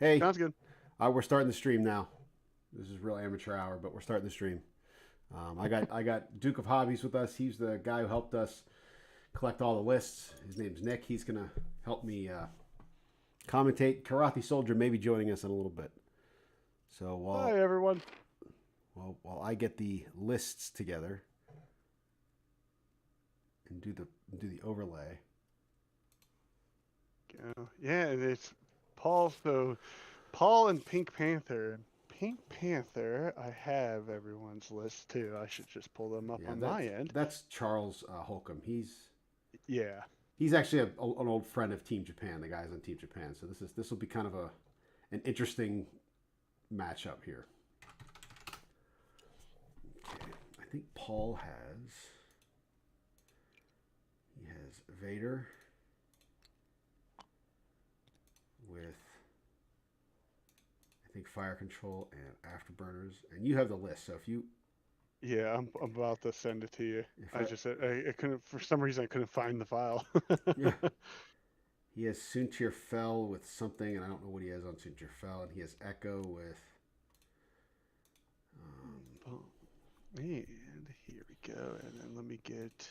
Hey, Sounds good. we're starting the stream now. This is real amateur hour, but we're starting the stream. I got Duke of Hobbies with us. He's the guy who helped us collect all the lists. His name's Nick. He's gonna help me commentate. Karate Soldier may be joining us in a little bit. So Hi, everyone. while I get the lists together and do the overlay. Yeah, and it's Paul. So Paul and Pink Panther. Pink Panther, I have everyone's list too. I should just pull them up Yeah, on my end. that's Charles Holcomb. Yeah. He's actually an old friend of Team Japan. The guys on Team Japan. So this will be kind of an interesting matchup here. Okay, I think Paul has Vader with I think fire control and afterburners, and you have the list. So if you Yeah, I'm about to send it to you. if I just I couldn't for some reason I couldn't find the file. yeah, he has Suntir Fell with something, and I don't know what he has on Suntir Fell, and he has Echo with. Oh, and here we go. And then let me get.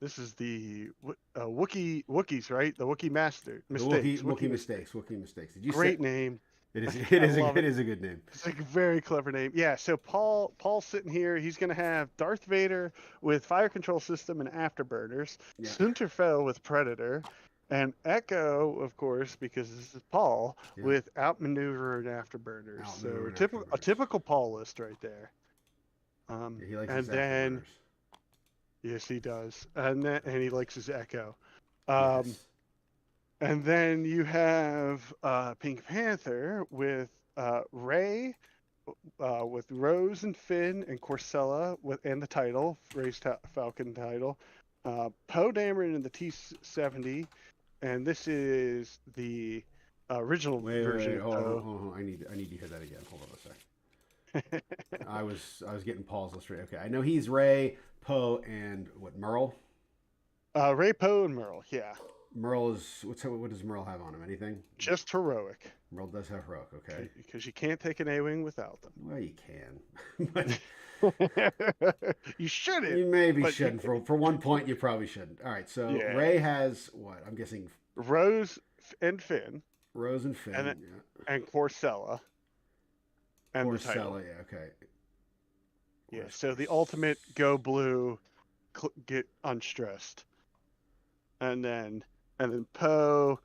This is the Wookiees, right? The Wookie Master The Mistakes. Wookie mistakes. Wookie mistakes. Did you say Great name. it is? Love It it. is a good name. It's like a very clever name. Yeah, so Paul's sitting here. He's gonna have Darth Vader with fire control system and afterburners, Yeah. Sunterfell with Predator, and Echo, of course, because this is Paul, Yeah. with outmaneuver and afterburners. Outmaneuver and So a afterburners. typical Paul list right there. Yeah, he likes And his then afterburners. yes, he does, and he likes his Echo. Yes. And then you have Pink Panther with Ray, with Rose and Finn and Corsella and the title, Ray's Falcon title. Poe Dameron in the T-70, and this is the original version Wait. of Hold on, Poe. hold on. I need to hear that again. Hold on a sec. I was getting Paul's list right. Okay, I know he's Ray, Poe, and what Merle. Ray, Poe, and Merle. Yeah, Merle is what does Merle have on him? Anything? just heroic. Merle does have heroic. Okay. Because you can't take an A-wing without Well, you can, but them. You shouldn't. you maybe But shouldn't. For one point, you probably shouldn't. All right. So yeah, Ray has what? I'm guessing Rose and Finn, Rose and Finn. and then, Yeah. and Corsella, and the title. Porcella. Yeah. Okay. Yeah, Where's so the Porc- ultimate go blue, get unstressed, and then Poe,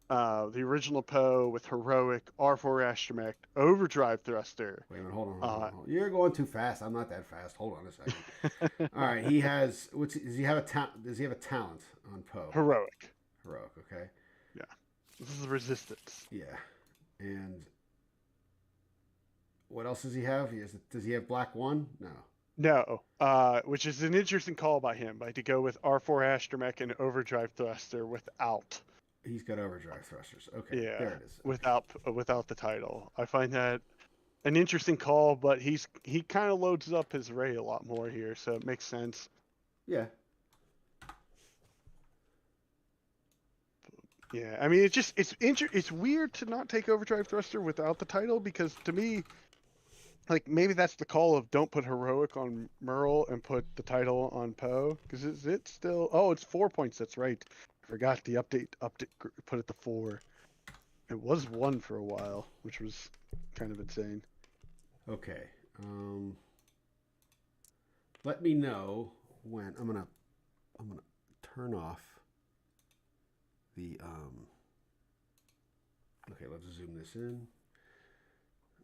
the original Poe with heroic R4 astromech overdrive thruster. Wait a minute. Hold on. You're going too fast. I'm not that fast. Hold on a second. All right. He has. Does he have a talent? Does he have a talent on Poe? Heroic. Heroic. Okay. Yeah, this is resistance. Yeah. And what else does he have? Does he have Black One? No. No, which is an interesting call by him, to go with R4 astromech and overdrive thruster without. He's got overdrive thrusters. Okay, Yeah, there it is. without the title. I find that an interesting call, but he kind of loads up his Ray a lot more here, so it makes sense. Yeah. Yeah, I mean it's weird to not take overdrive thruster without the title, because to me, like, maybe that's the call of don't put heroic on Merle and put the title on Poe, because is it still? Oh, it's 4 points. That's right. I forgot the update put it to 4. It was 1 for a while, which was kind of insane. Okay. Let me know when I'm gonna turn off the Okay, let's zoom this in.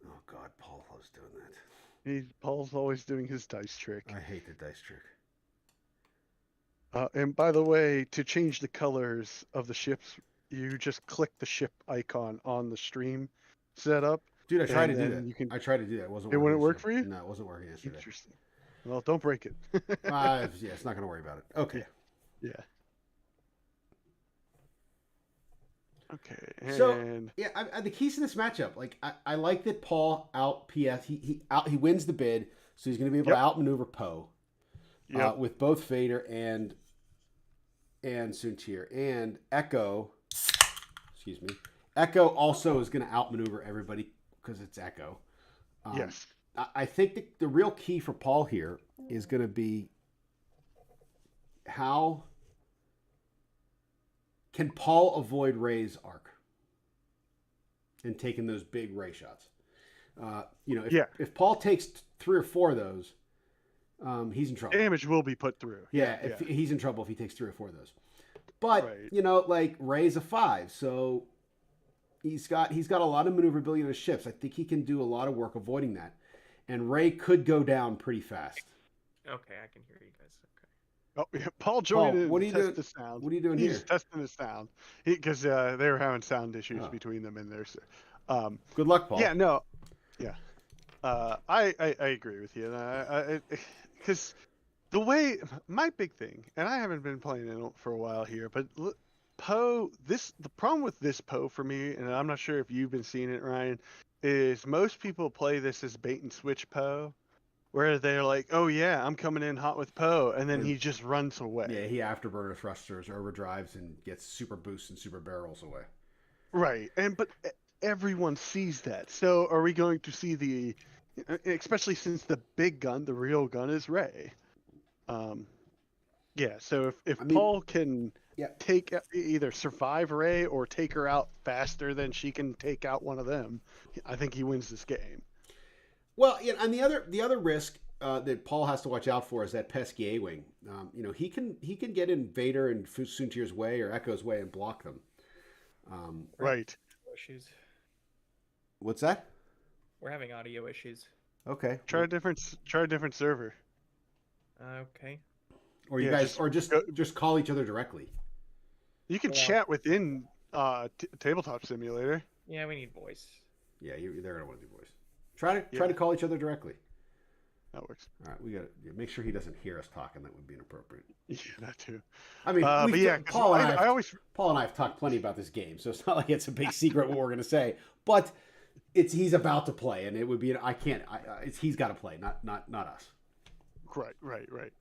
Oh God, Paul loves doing that. Paul's always doing his dice trick. I hate the dice trick. And by the way, to change the colors of the ships, you just click the ship icon on the stream setup. Dude, I tried to and do then that. you can. I tried to do that. It wasn't It working wouldn't work yesterday. for you? No, it wasn't working yesterday. Interesting. Well, don't break it. Yeah, it's not gonna worry about it. Okay. Yeah. Okay. So And yeah, the keys to this matchup, like I like that Paul out PS he wins the bid, so he's going to be able to Yep. outmaneuver Poe Yep. with both Vader and Suntir and Echo. Excuse me, Echo also is going to outmaneuver everybody because it's Echo. Yes. I think the real key for Paul here is going to be how can Paul avoid Ray's arc and taking those big Ray shots. If Paul takes 3 or 4 of those, he's in trouble. Damage will be put through. If he's in trouble if he takes 3 or 4 of those. But like Ray's a 5, so he's got a lot of maneuverability in his ships. I think he can do a lot of work avoiding that, and Ray could go down pretty fast. Okay, I can hear you guys. Oh, yeah, Paul joined in what are to you test doing? the sound. What are you doing He's here? testing the sound because they were having sound issues between them in there. So, good luck, Paul. Yeah, no, yeah. I agree with you, because the way my big thing, and I haven't been playing it for a while here, but Poe, the problem with this Poe for me, and I'm not sure if you've been seeing it, Ryan, is most people play this as bait and switch Poe. Where they're like, oh yeah, I'm coming in hot with Poe, and then he just runs away. Yeah, he afterburner thrusters, overdrives, and gets super boosts and super barrels away. Right, but everyone sees that. So are we going to see especially since the big gun, the real gun, is Ray? Yeah. So if Paul can either survive Ray or take her out faster than she can take out one of them, I think he wins this game. Well, and the other risk that Paul has to watch out for is that pesky A-wing. He can get in Vader and Suntier's way or Echo's way and block them. Right. Issues. What's that? We're having audio issues. Okay. Try a different server. Okay. Or you guys, just call each other directly. You can chat within Tabletop Simulator. Yeah, we need voice. Yeah, they're gonna want to do voice. Try to call each other directly. That works. All right, we got to make sure he doesn't hear us talking. That would be inappropriate. Yeah, that too. I mean, Paul and I have talked plenty about this game, so it's not like it's a big secret what we're going to say. But he's about to play, and it would be he's got to play, not us. Right.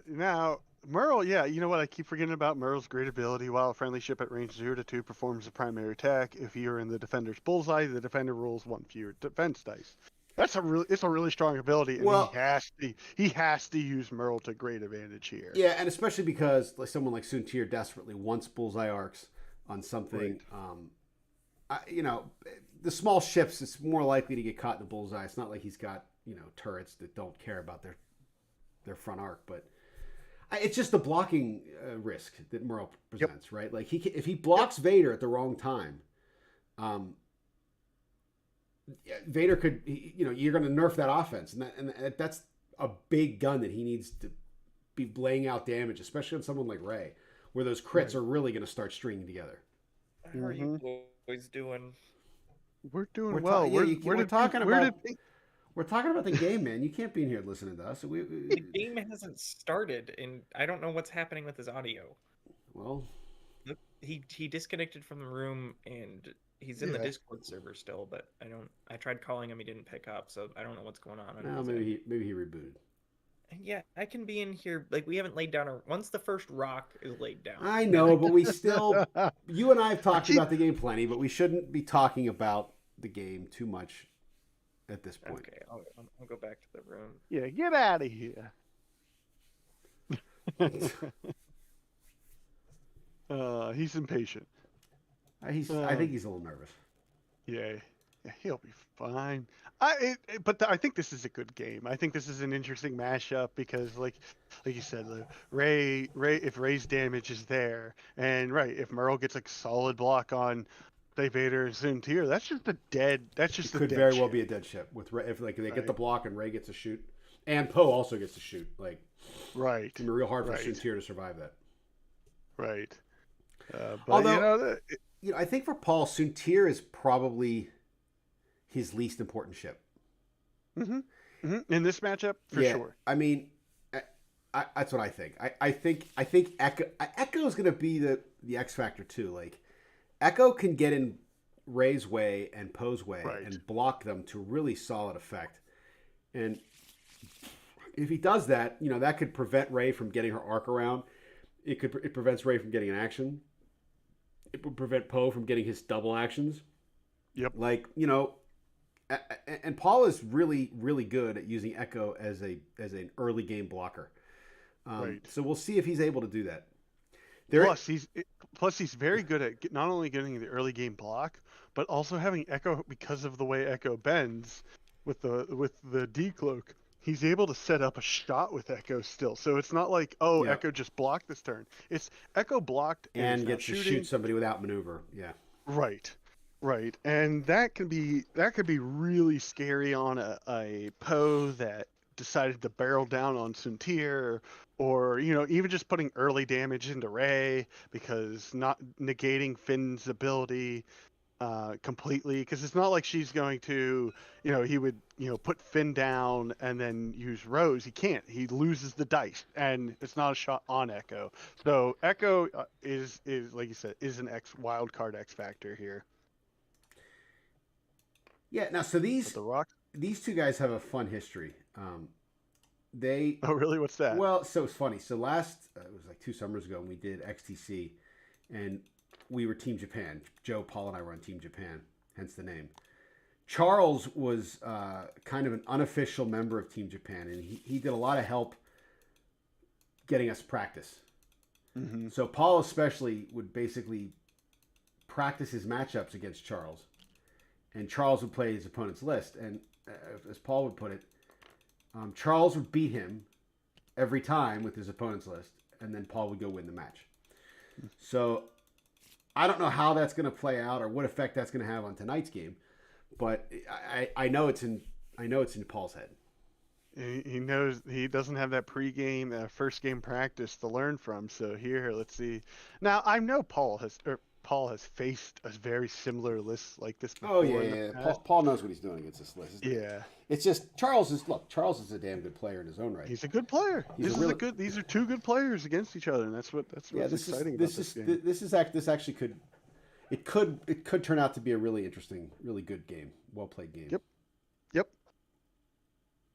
Now Merle, you know what? I keep forgetting about Merle's great ability. While a friendly ship at range 0 to 2 performs a primary attack, if you're in the defender's bullseye, the defender rolls 1 fewer defense dice. It's a really strong ability, and he has to use Merle to great advantage here. Yeah, and especially because someone like Suntier desperately wants bullseye arcs on something. Right. The small ships, it's more likely to get caught in the bullseye. It's not like he's got turrets that don't care about their front arc, but it's just the blocking risk that Merle presents, right? Like if he blocks Vader at the wrong time, Vader could, you're going to nerf that offense, and that's a big gun that he needs to be laying out damage, especially on someone like Ray, where those crits are really going to start stringing together. How are you boys doing? We're doing well. We're talking about the game, man. You can't be in here listening to us. The game hasn't started, and I don't know what's happening with his audio. Well, he disconnected from the room, and he's in the Discord server still, but I tried calling him, he didn't pick up, so I don't know what's going on. No, maybe he rebooted. Yeah, I can be in here. Like, we haven't laid down once the first rock is laid down. I know, but we still, you and I have talked about the game plenty, but we shouldn't be talking about the game too much at this point. Okay, I'll go back to the room. Yeah, get out of here. He's impatient. I think he's a little nervous. Yeah, he'll be fine. But I think this is a good game. I think this is an interesting mashup because, like you said, Ray, if Ray's damage is there, and if Merle gets a solid block on Vader and Suntier, that's just a dead. That's just could very well be a dead ship with Ray, if they get the block and Ray gets to shoot, and Poe also gets to shoot. Right, it's gonna be real hard for Suntier to survive that. Right. But although, I think for Paul, Suntier is probably his least important ship. Mm-hmm. In this matchup, for sure. I mean, that's what I think. I think Echo is going to be the X factor too. Like, Echo can get in Ray's way and Poe's way and block them to really solid effect. And if he does that, that could prevent Ray from getting her arc around. It prevents Ray from getting an action. it would prevent Poe from getting his double actions. Yep. Like, you know, and Paul is really, really good at using Echo as an early game blocker. Right. So we'll see if he's able to do that. Plus he's very good at not only getting the early game block, but also having Echo, because of the way Echo bends with the decloak. He's able to set up a shot with Echo still. So it's not like, oh, Yeah. Echo just blocked this turn. It's Echo blocked and is now gets to shooting. shoot somebody without maneuver. Yeah. Right. Right. And that could be really scary on a Poe that decided to barrel down on Suntir, or, you know, even just putting early damage into Rey, because not negating Finn's ability completely, because it's not like she's going to, you know, he would, you know, put Finn down and then use Rose. He can't. He loses the dice, and it's not a shot on Echo. So Echo is like you said, is an wild card X factor here. Yeah. Now, so But the Rock. these two guys have a fun history. They Oh, really? What's that? Well, so it's funny. So it was like 2 summers ago, and we did XTC, and we were Team Japan. Joe, Paul, and I were on Team Japan, hence the name. Charles was kind of an unofficial member of Team Japan, and he did a lot of help getting us practice. Mm-hmm. So Paul especially would basically practice his matchups against Charles, and Charles would play his opponent's list. And as Paul would put it, Charles would beat him every time with his opponent's list, and then Paul would go win the match. So I don't know how that's going to play out or what effect that's going to have on tonight's game, but I know it's in Paul's head. He knows he doesn't have that pregame, first game practice to learn from. So here, let's see. Now I know Paul has faced a very similar list like this before. Oh yeah. Paul knows what he's doing against this list. Yeah. It's just Charles is a damn good player in his own right. He's a good player. These are two good players against each other, and that's what's exciting about this game. This actually could turn out to be a really interesting, really good game, well played game. Yep.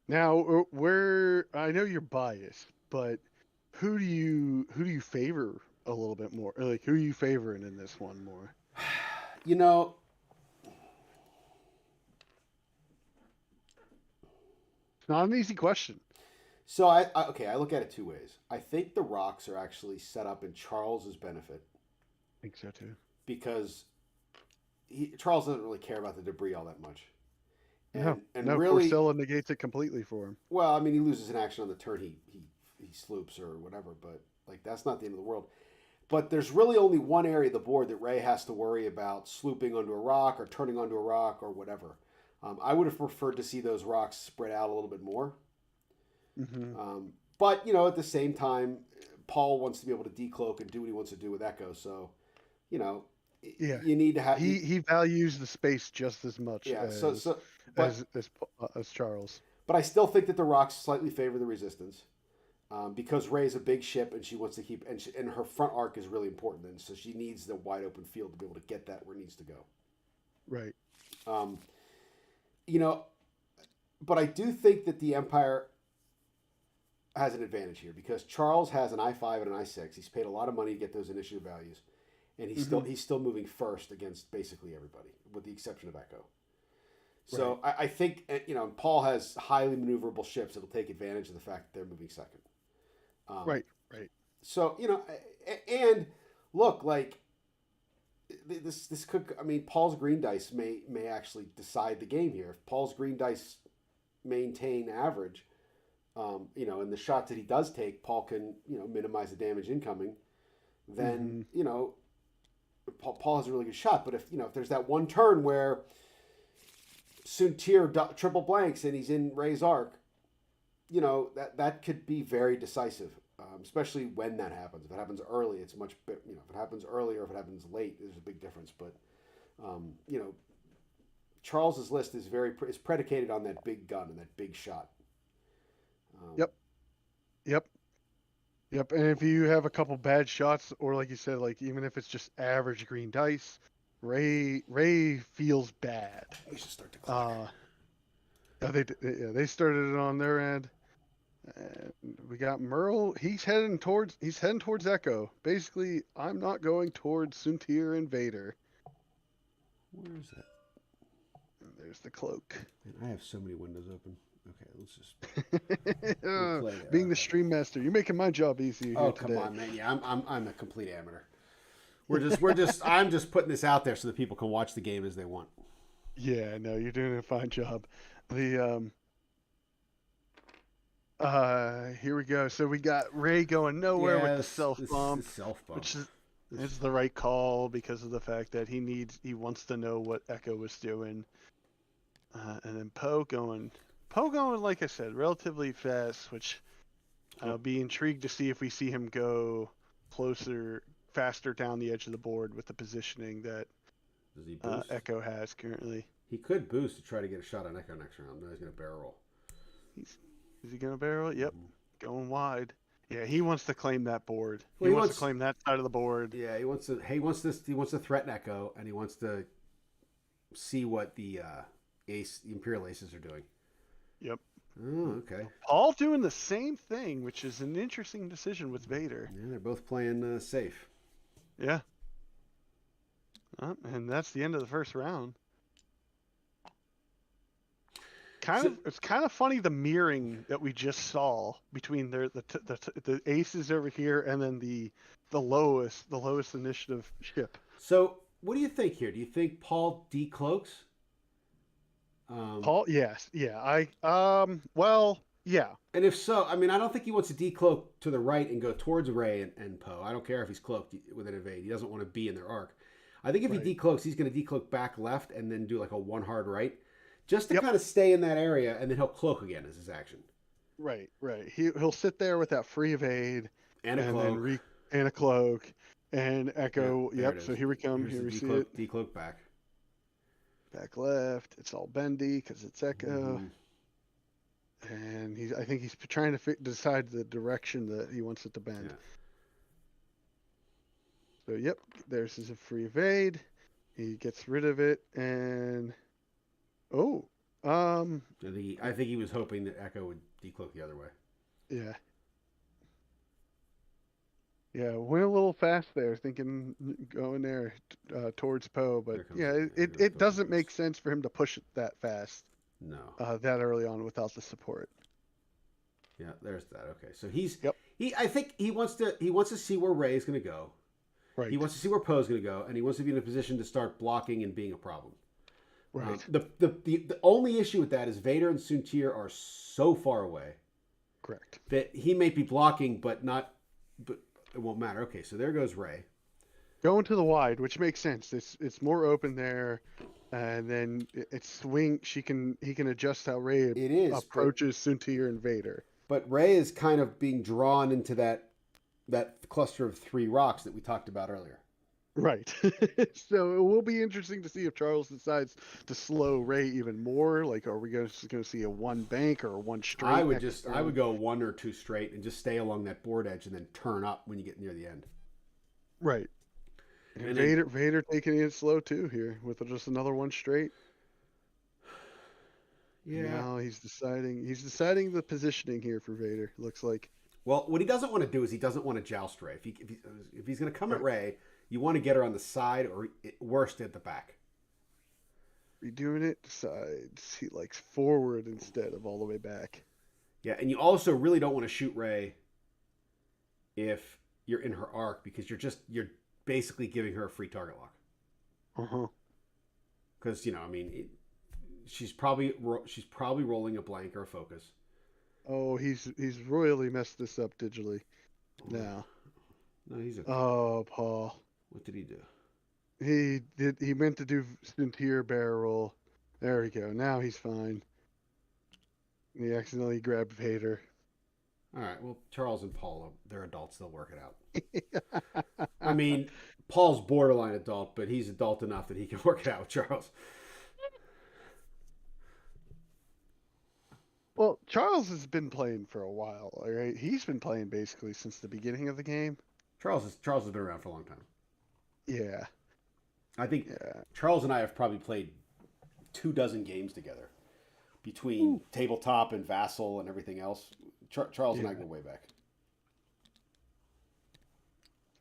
Now, I know you're biased, but who do you favor a little bit more? Or like, who are you favoring in this one more? You know, it's not an easy question. So I look at it two ways. I think the rocks are actually set up in Charles's benefit. I think so too. Because Charles doesn't really care about the debris all that much. And really, Porcella negates it completely for him. Well, I mean, he loses an action on the turn. He sloops or whatever, but like that's not the end of the world. But there's really only one area of the board that Rey has to worry about slooping onto a rock or turning onto a rock or whatever. I would have preferred to see those rocks spread out a little bit more. Mm-hmm. But, you know, at the same time, Paul wants to be able to decloak and do what he wants to do with Echo. So, you know, you need to have... He values the space just as much as Charles. But I still think that the rocks slightly favor the Resistance. Because Rey's a big ship and she wants to keep... And her front arc is really important. And so she needs the wide open field to be able to get that where it needs to go. Right. You know, but I do think that the Empire has an advantage here because Charles has an I-5 and an I-6. He's paid a lot of money to get those initiative values, and he's still moving first against basically everybody, with the exception of Echo. So right. I think, you know, Paul has highly maneuverable ships that'll take advantage of the fact that they're moving second. Right. So, you know, and look, like this could, I mean, Paul's green dice may actually decide the game here. If Paul's green dice maintain average, you know, and the shots that he does take, Paul can, you know, minimize the damage incoming, then, you know, Paul has a really good shot. But if there's that one turn where Suntir triple blanks and he's in Rey's arc, you know, that could be very decisive, especially when that happens. If it happens early, it's much, you know, if it happens early or if it happens late, there's a big difference. But, you know, Charles's list is predicated on that big gun and that big shot. Yep. And if you have a couple bad shots, or like you said, like even if it's just average green dice, Rey feels bad. We should start to clock. They started it on their end. And we got Merle. He's heading towards Echo. Basically, I'm not going towards Suntir and Vader. Where is that? And there's the cloak. Man, I have so many windows open. Okay, let's just we'll play there. Being the Okay. stream master, you're making my job easier here come today. on, man. Yeah, I'm a complete amateur. I'm just putting this out there so that people can watch the game as they want. Yeah, no, you're doing a fine job. The here we go. So we got Ray going nowhere with the self bump, which is the right call because of the fact that he wants to know what Echo was doing. And then Poe going, like I said, relatively fast, which I'll be intrigued to see if we see him go faster down the edge of the board with the positioning that Echo has currently. He could boost to try to get a shot on Echo next round. No, he's going to barrel roll. Is he going to barrel? Yep. Mm-hmm. Going wide. Yeah, he wants to claim that board. Well, he wants to claim that side of the board. Yeah, he wants to threaten Echo, and he wants to see what the Imperial Aces are doing. Yep. Oh, okay. All doing the same thing, which is an interesting decision with Vader. Yeah, they're both playing safe. Yeah. And that's the end of the first round. It's kind of funny the mirroring that we just saw between the aces over here and then the lowest initiative ship. So what do you think here? Do you think Paul decloaks? Paul, yes, yeah. Well, yeah. And if so, I mean, I don't think he wants to decloak to the right and go towards Ray and Poe. I don't care if he's cloaked with an evade. He doesn't want to be in their arc. I think if he decloaks, he's going to decloak back left and then do like a one hard right, just to kind of stay in that area, and then he'll cloak again as his action. Right. He'll sit there with that free evade and a cloak, and a cloak, and Echo. Yeah, yep. So here we come. Here we see it. Decloak back. Back left. It's all bendy because it's Echo. Mm-hmm. And I think he's trying to decide the direction that he wants it to bend. Yeah. So yep, there's his free evade. He gets rid of it, and I think he was hoping that Echo would decloak the other way. Yeah. Yeah, went a little fast there, thinking going there towards Poe, but yeah, it doesn't make sense for him to push it that fast. No. That early on without the support. Yeah, there's that. Okay, so I think he wants to see where Ray is going to go. Right. He wants to see where Poe's going to go, and he wants to be in a position to start blocking and being a problem. Right. The only issue with that is Vader and Suntir are so far away. Correct. That he may be blocking, but it won't matter. Okay, so there goes Ray. Going to the wide, which makes sense. It's more open there, and then it's swing. He can adjust how Ray approaches Suntir and Vader. But Ray is kind of being drawn into that cluster of 3 rocks that we talked about earlier. Right. So it will be interesting to see if Charles decides to slow Ray even more. Like, are we going to see a 1 bank or a 1 straight? I would go 1 or 2 straight and just stay along that board edge and then turn up when you get near the end. Right. And Vader taking it slow too here with just another 1 straight. Yeah. Now he's deciding the positioning here for Vader. Looks like. Well, what he doesn't want to do is he doesn't want to joust Ray. If he's going to come at Ray, you want to get her on the side or worst at the back. Redoing it, decides he likes forward instead of all the way back. Yeah, and you also really don't want to shoot Ray if you're in her arc because you're basically giving her a free target lock. Uh-huh. Because, she's probably rolling a blank or a focus. Oh, he's royally messed this up digitally. Now. No, he's okay. Oh, Paul. What did he do? He meant to do Suntir barrel. There we go. Now he's fine. He accidentally grabbed Vader. All right. Well, Charles and Paul, they're adults. They'll work it out. I mean, Paul's borderline adult, but he's adult enough that he can work it out with Charles. Well, Charles has been playing for a while, all right? He's been playing basically since the beginning of the game. Charles has been around for a long time. Yeah. I think Charles and I have probably played 24 games together between tabletop and Vassal and everything else. Charles and I Yeah. go way back.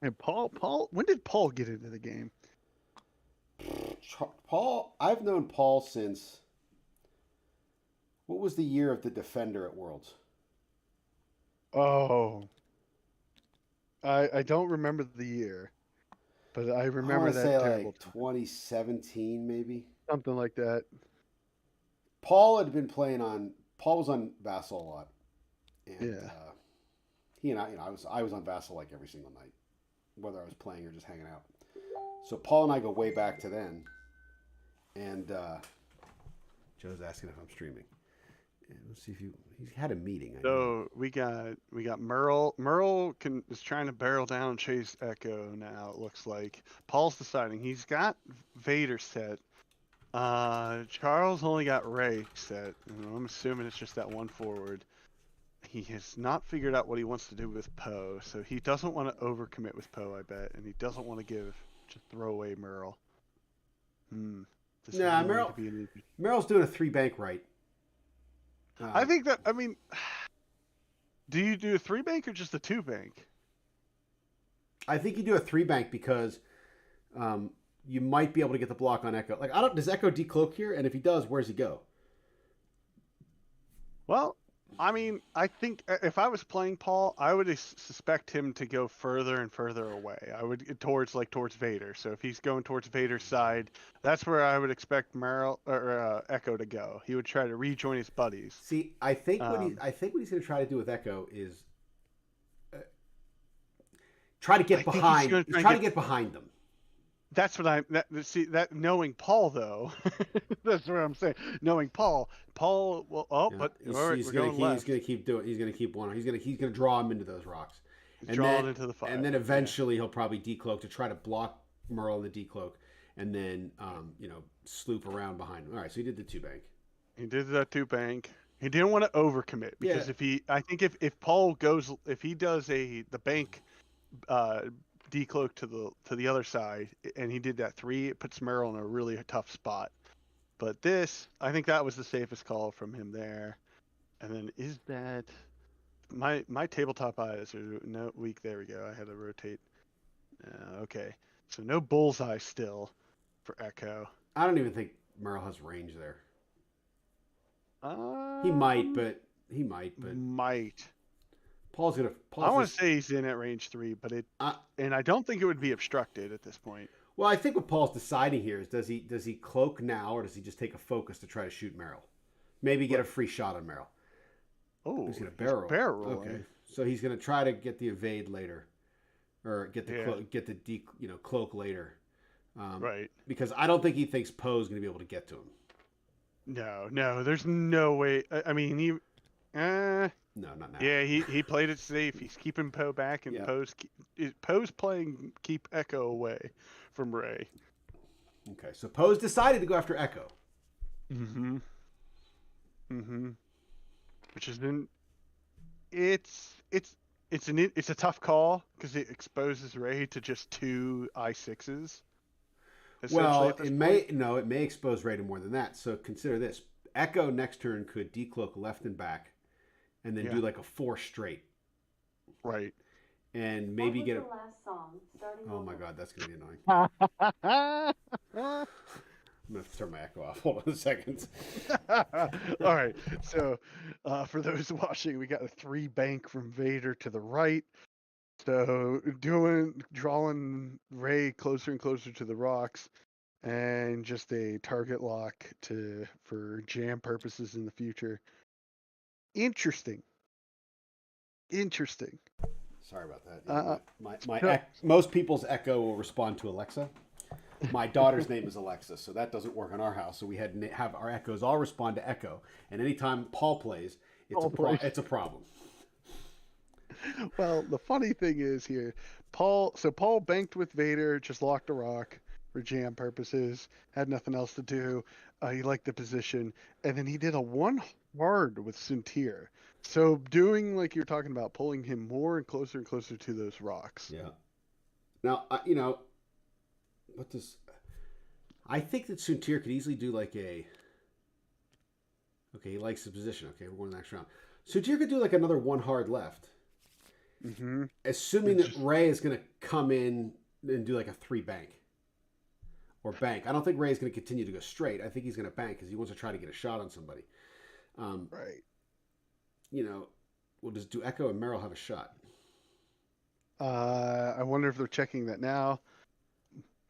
And Paul, when did Paul get into the game? Paul, I've known Paul since. What was the year of the Defender at Worlds? Oh, I don't remember the year, but I I remember want to say that terrible like time. 2017, maybe. Something like that. Paul had been playing on. Paul was on Vassal a lot, and Yeah. he and I, I was on Vassal like every single night, whether I was playing or just hanging out. So Paul and I go way back to then, and Joe's asking if I'm streaming. And let's see if he had a meeting. I know. So we got Merle. Merle is trying to barrel down Chase Echo now. It looks like Paul's deciding he's got Vader set. Charles only got Ray set. And I'm assuming it's just that one forward. He has not figured out what he wants to do with Poe, so he doesn't want to overcommit with Poe, I bet, and he doesn't want to just throw away Merle. This is Nah, going to be an Merle's doing a 3-bank right. I think that, I mean, do you do a 3-bank or just a 2-bank? I think you do a 3-bank because you might be able to get the block on Echo. Like, does Echo decloak here? And if he does, where's he go? Well, I mean, I think if I was playing Paul, I would suspect him to go further and further away. I would towards Vader. So if he's going towards Vader's side, that's where I would expect Merrill or Echo to go. He would try to rejoin his buddies. See, I think what he's going to try to do with Echo is try to get behind. He's trying to get behind them. That's what knowing Paul though, that's what I'm saying. Knowing Paul will. Oh, yeah, but he's going to keep doing. He's going to keep one. He's going to draw him into those rocks, and draw him into the fire. And then eventually he'll probably decloak to try to block Merle in the decloak, and then sloop around behind him. All right, so he did the 2-bank. He did that 2-bank. He didn't want to overcommit because if Paul goes, if he does the bank. Decloak to the other side, and he did that 3. It puts Merrill in a really tough spot. But I think that was the safest call from him there. And then is that my tabletop eyes are no weak? There we go. I had to rotate. Okay, so no bullseye still for Echo. I don't even think Merrill has range there. He might. Paul's gonna. I want to say he's in at range 3, but and I don't think it would be obstructed at this point. Well, I think what Paul's deciding here is does he cloak now or does he just take a focus to try to shoot Merrill? Maybe get a free shot on Merrill. Oh, he's gonna barrel. Okay, so he's gonna try to get the evade later, or get the cloak later. Right. Because I don't think he thinks Poe's gonna be able to get to him. No, there's no way. I mean, no, not now. Yeah, he played it safe. He's keeping Poe back, and Poe's playing keep Echo away from Ray. Okay, so Poe's decided to go after Echo. Mm-hmm. Which is it's a tough call because it exposes Ray to just 2 I6s. Well, it may expose Ray to more than that. So consider this: Echo next turn could decloak left and back. And then do like a 4 straight. Right. And maybe get the last song, oh my god, that's going to be annoying. I'm going to turn my echo off. Hold on a second. All right. So for those watching, we got a 3-bank from Vader to the right. So drawing Ray closer and closer to the rocks, and just a target lock for jam purposes in the future. Interesting. Sorry about that. Most people's echo will respond to Alexa. My daughter's name is Alexa, so that doesn't work in our house. So we had to have our echoes all respond to Echo, and anytime Paul plays, it's a problem. Well, the funny thing is here, Paul banked with Vader, just locked a rock for jam purposes, had nothing else to do. He liked the position, and then he did a 1 hard with Suntir. So doing like you're talking about, pulling him more and closer to those rocks. Yeah. Now, I think that Suntir could easily do like he likes the position. Okay, we're going to the next round. So Jer could do like another one hard left, Mm-hmm. assuming that Ray is going to come in and do like a 3 bank or bank. I don't think Ray is going to continue to go straight. I think he's going to bank because he wants to try to get a shot on somebody. Right. You know, well, do Echo and Merrill have a shot? I wonder if they're checking that now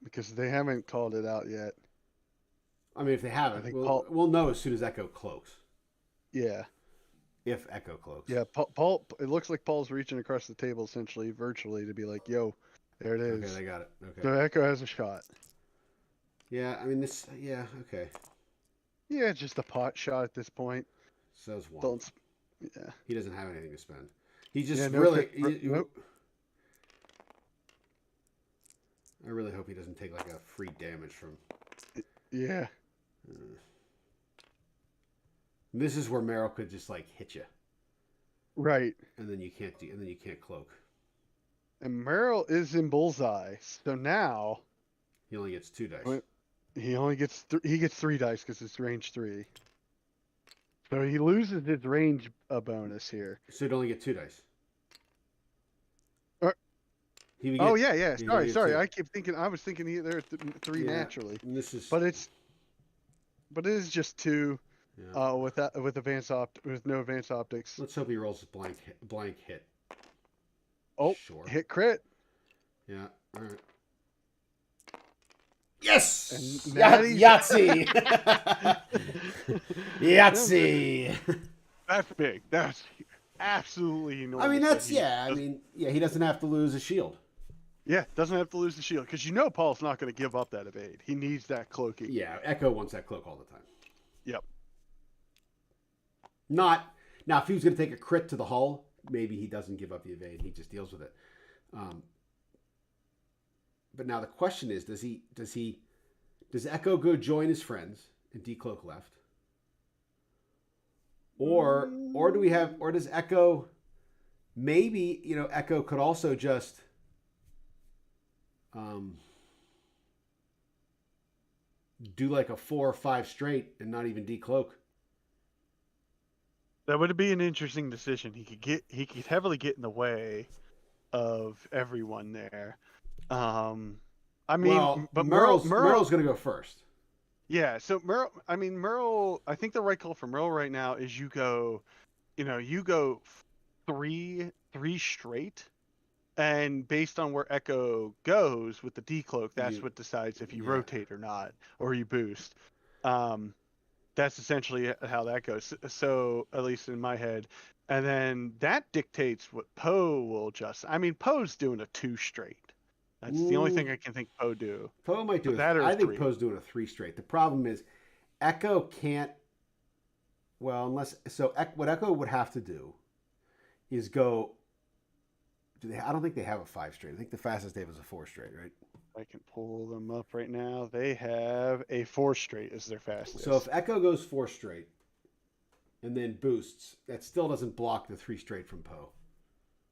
because they haven't called it out yet. I mean, if they haven't, I think we'll know as soon as Echo cloaks. Yeah. If Echo cloaks. Yeah, Paul. It looks like Paul's reaching across the table, essentially, virtually, to be like, "Yo, there it is." Okay, they got it. Okay. So Echo has a shot. Yeah, I mean this. Yeah, okay. Yeah, just a pot shot at this point. Says one. Don't. Yeah. He doesn't have anything to spend. He just Yeah, no really. nope. I really hope he doesn't take like a free damage from. Yeah. This is where Merrill could just like hit you, Right. and then you can't cloak. And Merrill is in bullseye, so now He only gets 2 dice. he only gets he gets 3 dice because it's range 3. So he loses his range bonus here. So he'd only get 2 dice. Yeah. Sorry. I was thinking there 3 naturally. And this is. But it is just 2. Yeah. With no advanced optics. Let's hope he rolls a blank hit. Oh, Sure. hit crit. Yeah. All right. Yes. And Yahtzee. Yahtzee. That's big. That's absolutely enormous. I mean, he doesn't have to lose a shield. Yeah, doesn't have to lose the shield because Paul's not going to give up that evade. He needs that cloaking. Yeah, Echo wants that cloak all the time. Yep. Not now. If he was going to take a crit to the hull, maybe he doesn't give up the evade. He just deals with it. But now the question is: Does Echo go join his friends and decloak left, or does Echo? Maybe Echo could also just do like a 4 or 5 straight and not even decloak. That would be an interesting decision. He could heavily get in the way of everyone there. I mean, but Merle's going to go first. Yeah, so Merle. I think the right call for Merle right now is you go 3 straight, and based on where Echo goes with the decloak, that's what decides if you rotate or not, or you boost. That's essentially how that goes. So at least in my head, and then that dictates what Poe will adjust. I mean, Poe's doing a 2 straight. That's the only thing I can think Poe do. Poe might do that. I think Poe's doing a 3 straight. The problem is, Echo can't. Well, what Echo would have to do is go. I don't think they have a 5 straight. I think the fastest they have is a 4 straight, right? I can pull them up right now. They have a 4 straight as their fastest. So if Echo goes 4 straight and then boosts, that still doesn't block the 3 straight from Poe.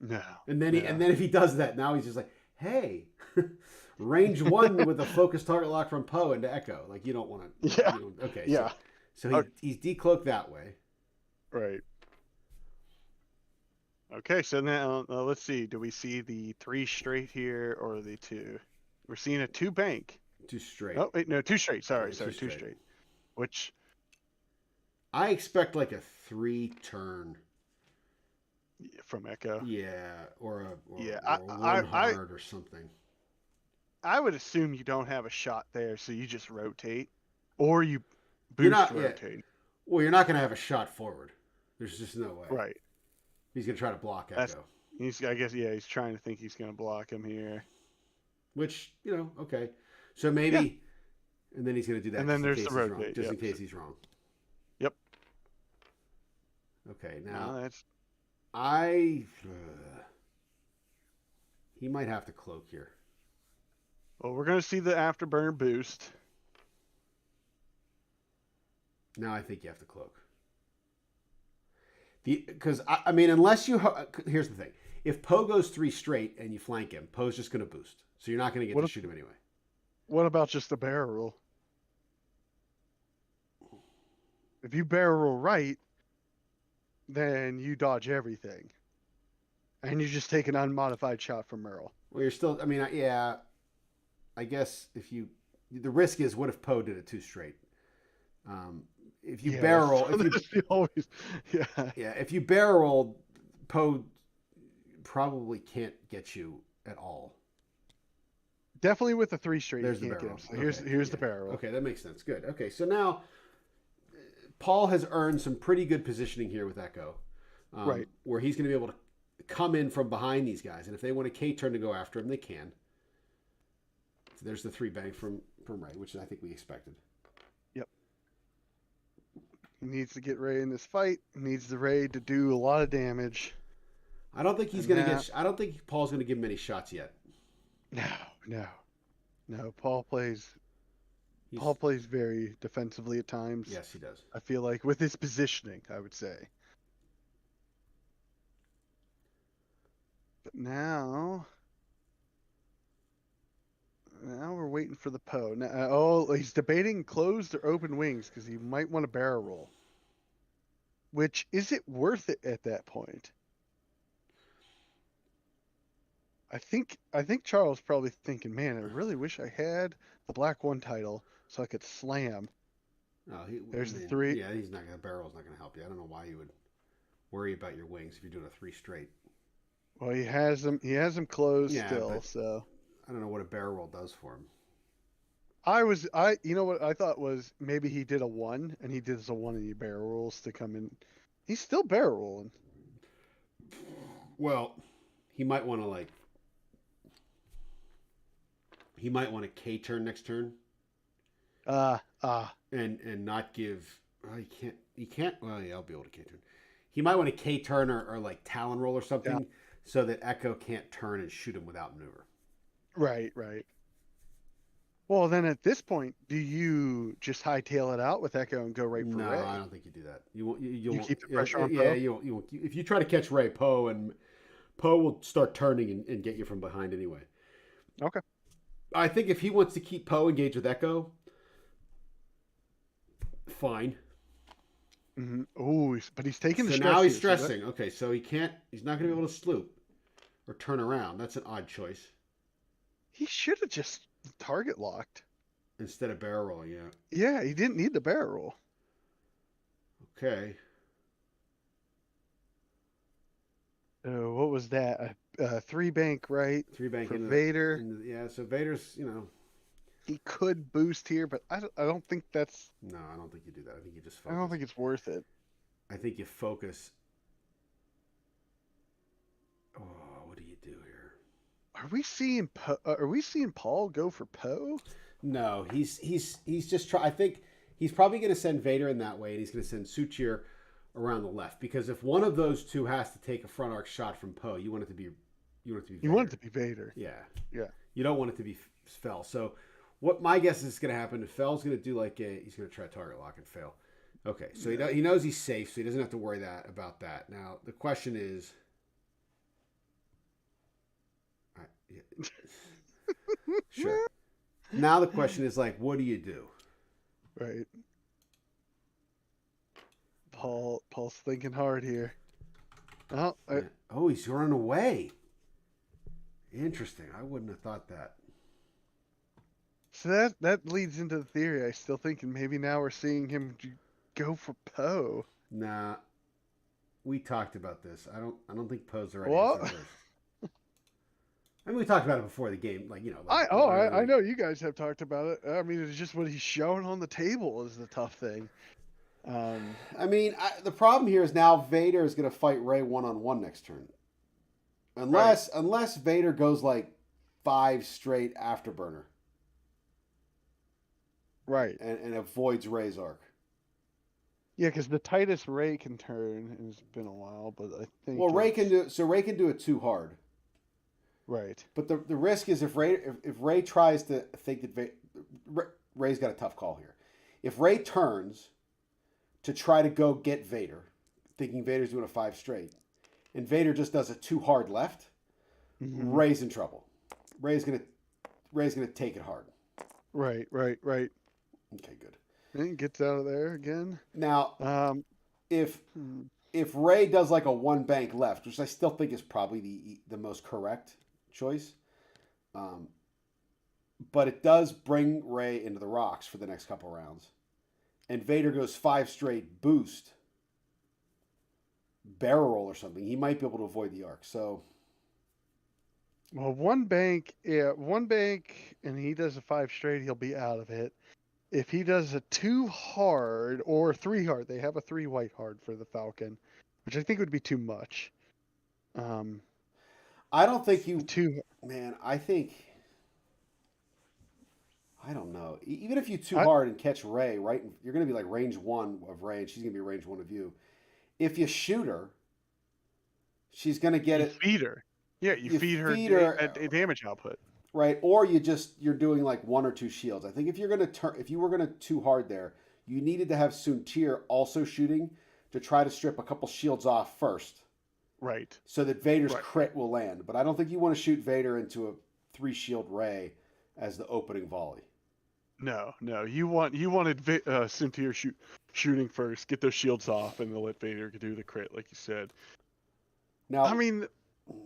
No. And then if he does that, now he's just like, hey, range 1 with a focused target lock from Poe into Echo. Like you don't want to. Yeah. Okay. Yeah. So he's decloaked that way. Right. Okay, so now let's see. Do we see the 3 straight here or the 2? We're seeing a 2 bank. 2 straight. Oh, wait, no, 2 straight. Sorry, 2 2 straight. Which I expect like a 3 turn from Echo. Yeah, or one hard or something. I would assume you don't have a shot there, so you just rotate, or you boost rotate. Yeah. Well, you're not going to have a shot forward. There's just no way. Right. He's going to try to block Echo. He's trying to think he's going to block him here. Which, okay. So maybe, and then he's going to do that. And then there's the rotate. Just in case he's wrong. Yep. Okay, now that's. He might have to cloak here. Well, we're going to see the afterburner boost. Now I think you have to cloak. Because I mean, unless you here's the thing: if Poe goes 3 straight and you flank him, Poe's just going to boost, so you're not going to get to shoot him anyway. What about just the barrel rule? If you barrel roll right, then you dodge everything. And you just take an unmodified shot from Merle. Well, you're still. I mean, yeah. I guess the risk is, what if Poe did it 2 straight? If you barrel, always, if you barrel, Poe probably can't get you at all. Definitely with the 3 straight. There's you the can't barrel. Get him. So here's the barrel. Okay, that makes sense. Good. Okay, so now Paul has earned some pretty good positioning here with Echo, right? Where he's going to be able to come in from behind these guys, and if they want a K turn to go after him, they can. So there's the 3 bang from Ray, which I think we expected. Yep. He needs to get Ray in this fight. He needs the Ray to do a lot of damage. I don't think he's going to get. I don't think Paul's going to give him any shots yet. No. Paul plays very defensively at times. Yes, he does. I feel like with his positioning, I would say. But now we're waiting for the Poe. Now, he's debating closed or open wings because he might want a barrel roll. Which, is it worth it at that point? I think Charles probably thinking, man, I really wish I had the Black 1 title so I could slam. There's the 3. Yeah, he's not gonna. Barrel's not gonna help you. I don't know why you would worry about your wings if you're doing a 3 straight. Well, he has them closed still, but so I don't know what a barrel roll does for him. You know what I thought was maybe he did a 1 and he did as a 1 and he barrel rolls to come in. He's still barrel rolling. Well, he might want to He might want a K turn next turn. And not give. Oh, he can't. Well, yeah, I'll be able to K turn. He might want a K turn or like Talon roll or something, so that Echo can't turn and shoot him without maneuver. Right. Well, then at this point, do you just hightail it out with Echo and go right for Ray? No, I don't think you do that. You won't. You won't, keep the pressure on Poe? Yeah, you won't. If you try to catch Ray, Poe will start turning and get you from behind anyway. Okay. I think if he wants to keep Poe engaged with Echo, fine. Mm-hmm. Oh, but he's taking the stress. So now he's stressing. Okay, so he's not going to be able to sloop or turn around. That's an odd choice. He should have just target locked. Instead of barrel roll, yeah. Yeah, he didn't need the barrel roll. Okay. What was that? 3 bank, right? 3 bank for into Vader. Yeah, so Vader's, He could boost here, but I don't think that's... No, I don't think you do that. I think you just focus. I don't think it's worth it. I think you focus. Oh, what do you do here? Are we seeing Paul go for Poe? No, he's just trying. I think he's probably going to send Vader in that way, and he's going to send Suchir around the left, because if one of those two has to take a front arc shot from Poe, you want it to be Vader. You want it to be Vader. Yeah. Yeah. You don't want it to be Fel. So what my guess is going to happen, if Fel's going to do he's going to try target lock and fail. Okay, so he knows he's safe, so he doesn't have to worry about that. Now, the question is... Sure. Now the question is, what do you do? Right. Paul's thinking hard here. Oh, he's running away. Interesting. I wouldn't have thought that. So that leads into the theory. I still thinking maybe now we're seeing him go for Poe. Nah. We talked about this. I don't think Poe's the right answer first. I mean, we talked about it before the game, I know you guys have talked about it. I mean, it's just what he's showing on the table is the tough thing. I mean, the problem here is now Vader is going to fight Ray 1-on-1 next turn, unless Vader goes 5 straight afterburner, right, and avoids Ray's arc. Yeah, because the tightest Ray can turn, and it's been a while, but I think Ray can do it too hard. Right. But the risk is if Ray tries to think that Ray's got a tough call here. If Ray turns to try to go get Vader, thinking Vader's doing a 5 straight, and Vader just does a too hard left, Ray's in trouble. Ray's gonna take it hard. Right. Okay, good. And gets out of there again. Now, if if Ray does like a one bank left, which I still think is probably the most correct choice, but it does bring Ray into the rocks for the next couple rounds, and Vader goes 5 straight boost, barrel roll or something, he might be able to avoid the arc. So, Well, one bank, and he does a 5 straight, he'll be out of it. If he does a 2 hard or 3 hard, they have a 3 white hard for the Falcon, which I think would be too much. I don't think you. Two. Man, I don't know. Even if you too hard and catch Ray, right, you're going to be like range 1 of Ray, and she's going to be range 1 of you. If you shoot her, she's going to get it. Feed her. Yeah, you feed her a damage output. Right, or you're doing like 1 or 2 shields. I think if you were going to too hard there, you needed to have Suntir also shooting to try to strip a couple shields off first. Right. So that Vader's crit will land. But I don't think you want to shoot Vader into a 3 shield Ray as the opening volley. No. You wanted Suntir shooting first, get those shields off, and then let Vader do the crit, like you said. Now, I mean,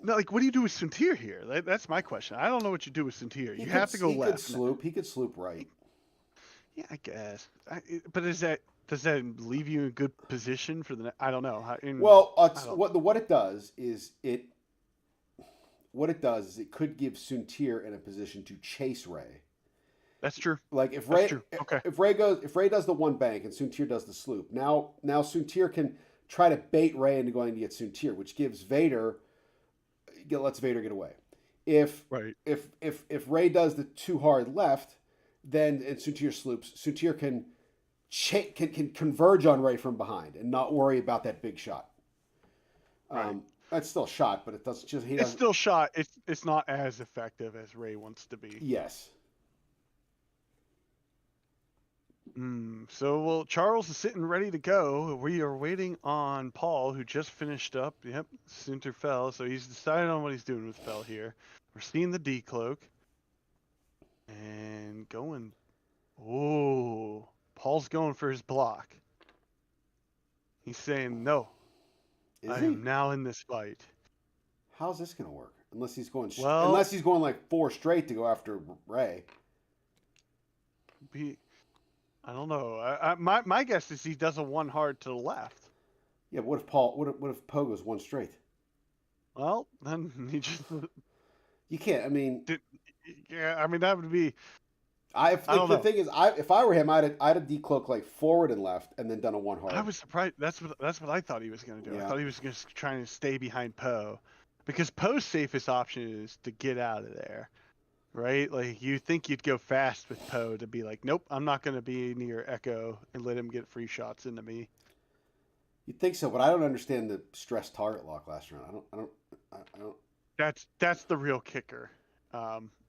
like, what do you do with Suntir here? That's my question. I don't know what you do with Suntir. You have to go left. He could sloop right. Yeah, I guess. But does that leave you in good position for the? I don't know. What it does is it could give Suntir in a position to chase Ray. That's true. Like if Ray does the one bank and Suntir does the sloop. Now Suntir can try to bait Ray into going to get Suntir, which lets Vader get away. If Ray does the too hard left, then and Suntir sloops, Suntir can converge on Ray from behind and not worry about that big shot. Right. That's still a shot, but it's still shot. It's not as effective as Ray wants to be. Yes. So Charles is sitting ready to go. We are waiting on Paul, who just finished up. Yep, Suntir fell, so he's decided on what he's doing with fell here. We're seeing the decloak and going. Oh, Paul's going for his block. He's saying no. I am now in this fight. How's this gonna work? Unless he's going like 4 straight to go after Ray. I don't know. My guess is he does a 1 hard to the left. Yeah, but what if Poe goes 1 straight? Well, then he just. You can't. I mean. That would be. The thing is, if I were him, I'd have decloaked like forward and left, and then done a 1 hard. I was surprised. That's what I thought he was going to do. Yeah. I thought he was just trying to stay behind Poe, because Poe's safest option is to get out of there, right? Like you think you'd go fast with Poe to be like, nope, I'm not going to be near Echo and let him get free shots into me. You'd think so, but I don't understand the stress target lock last round. I don't. That's the real kicker.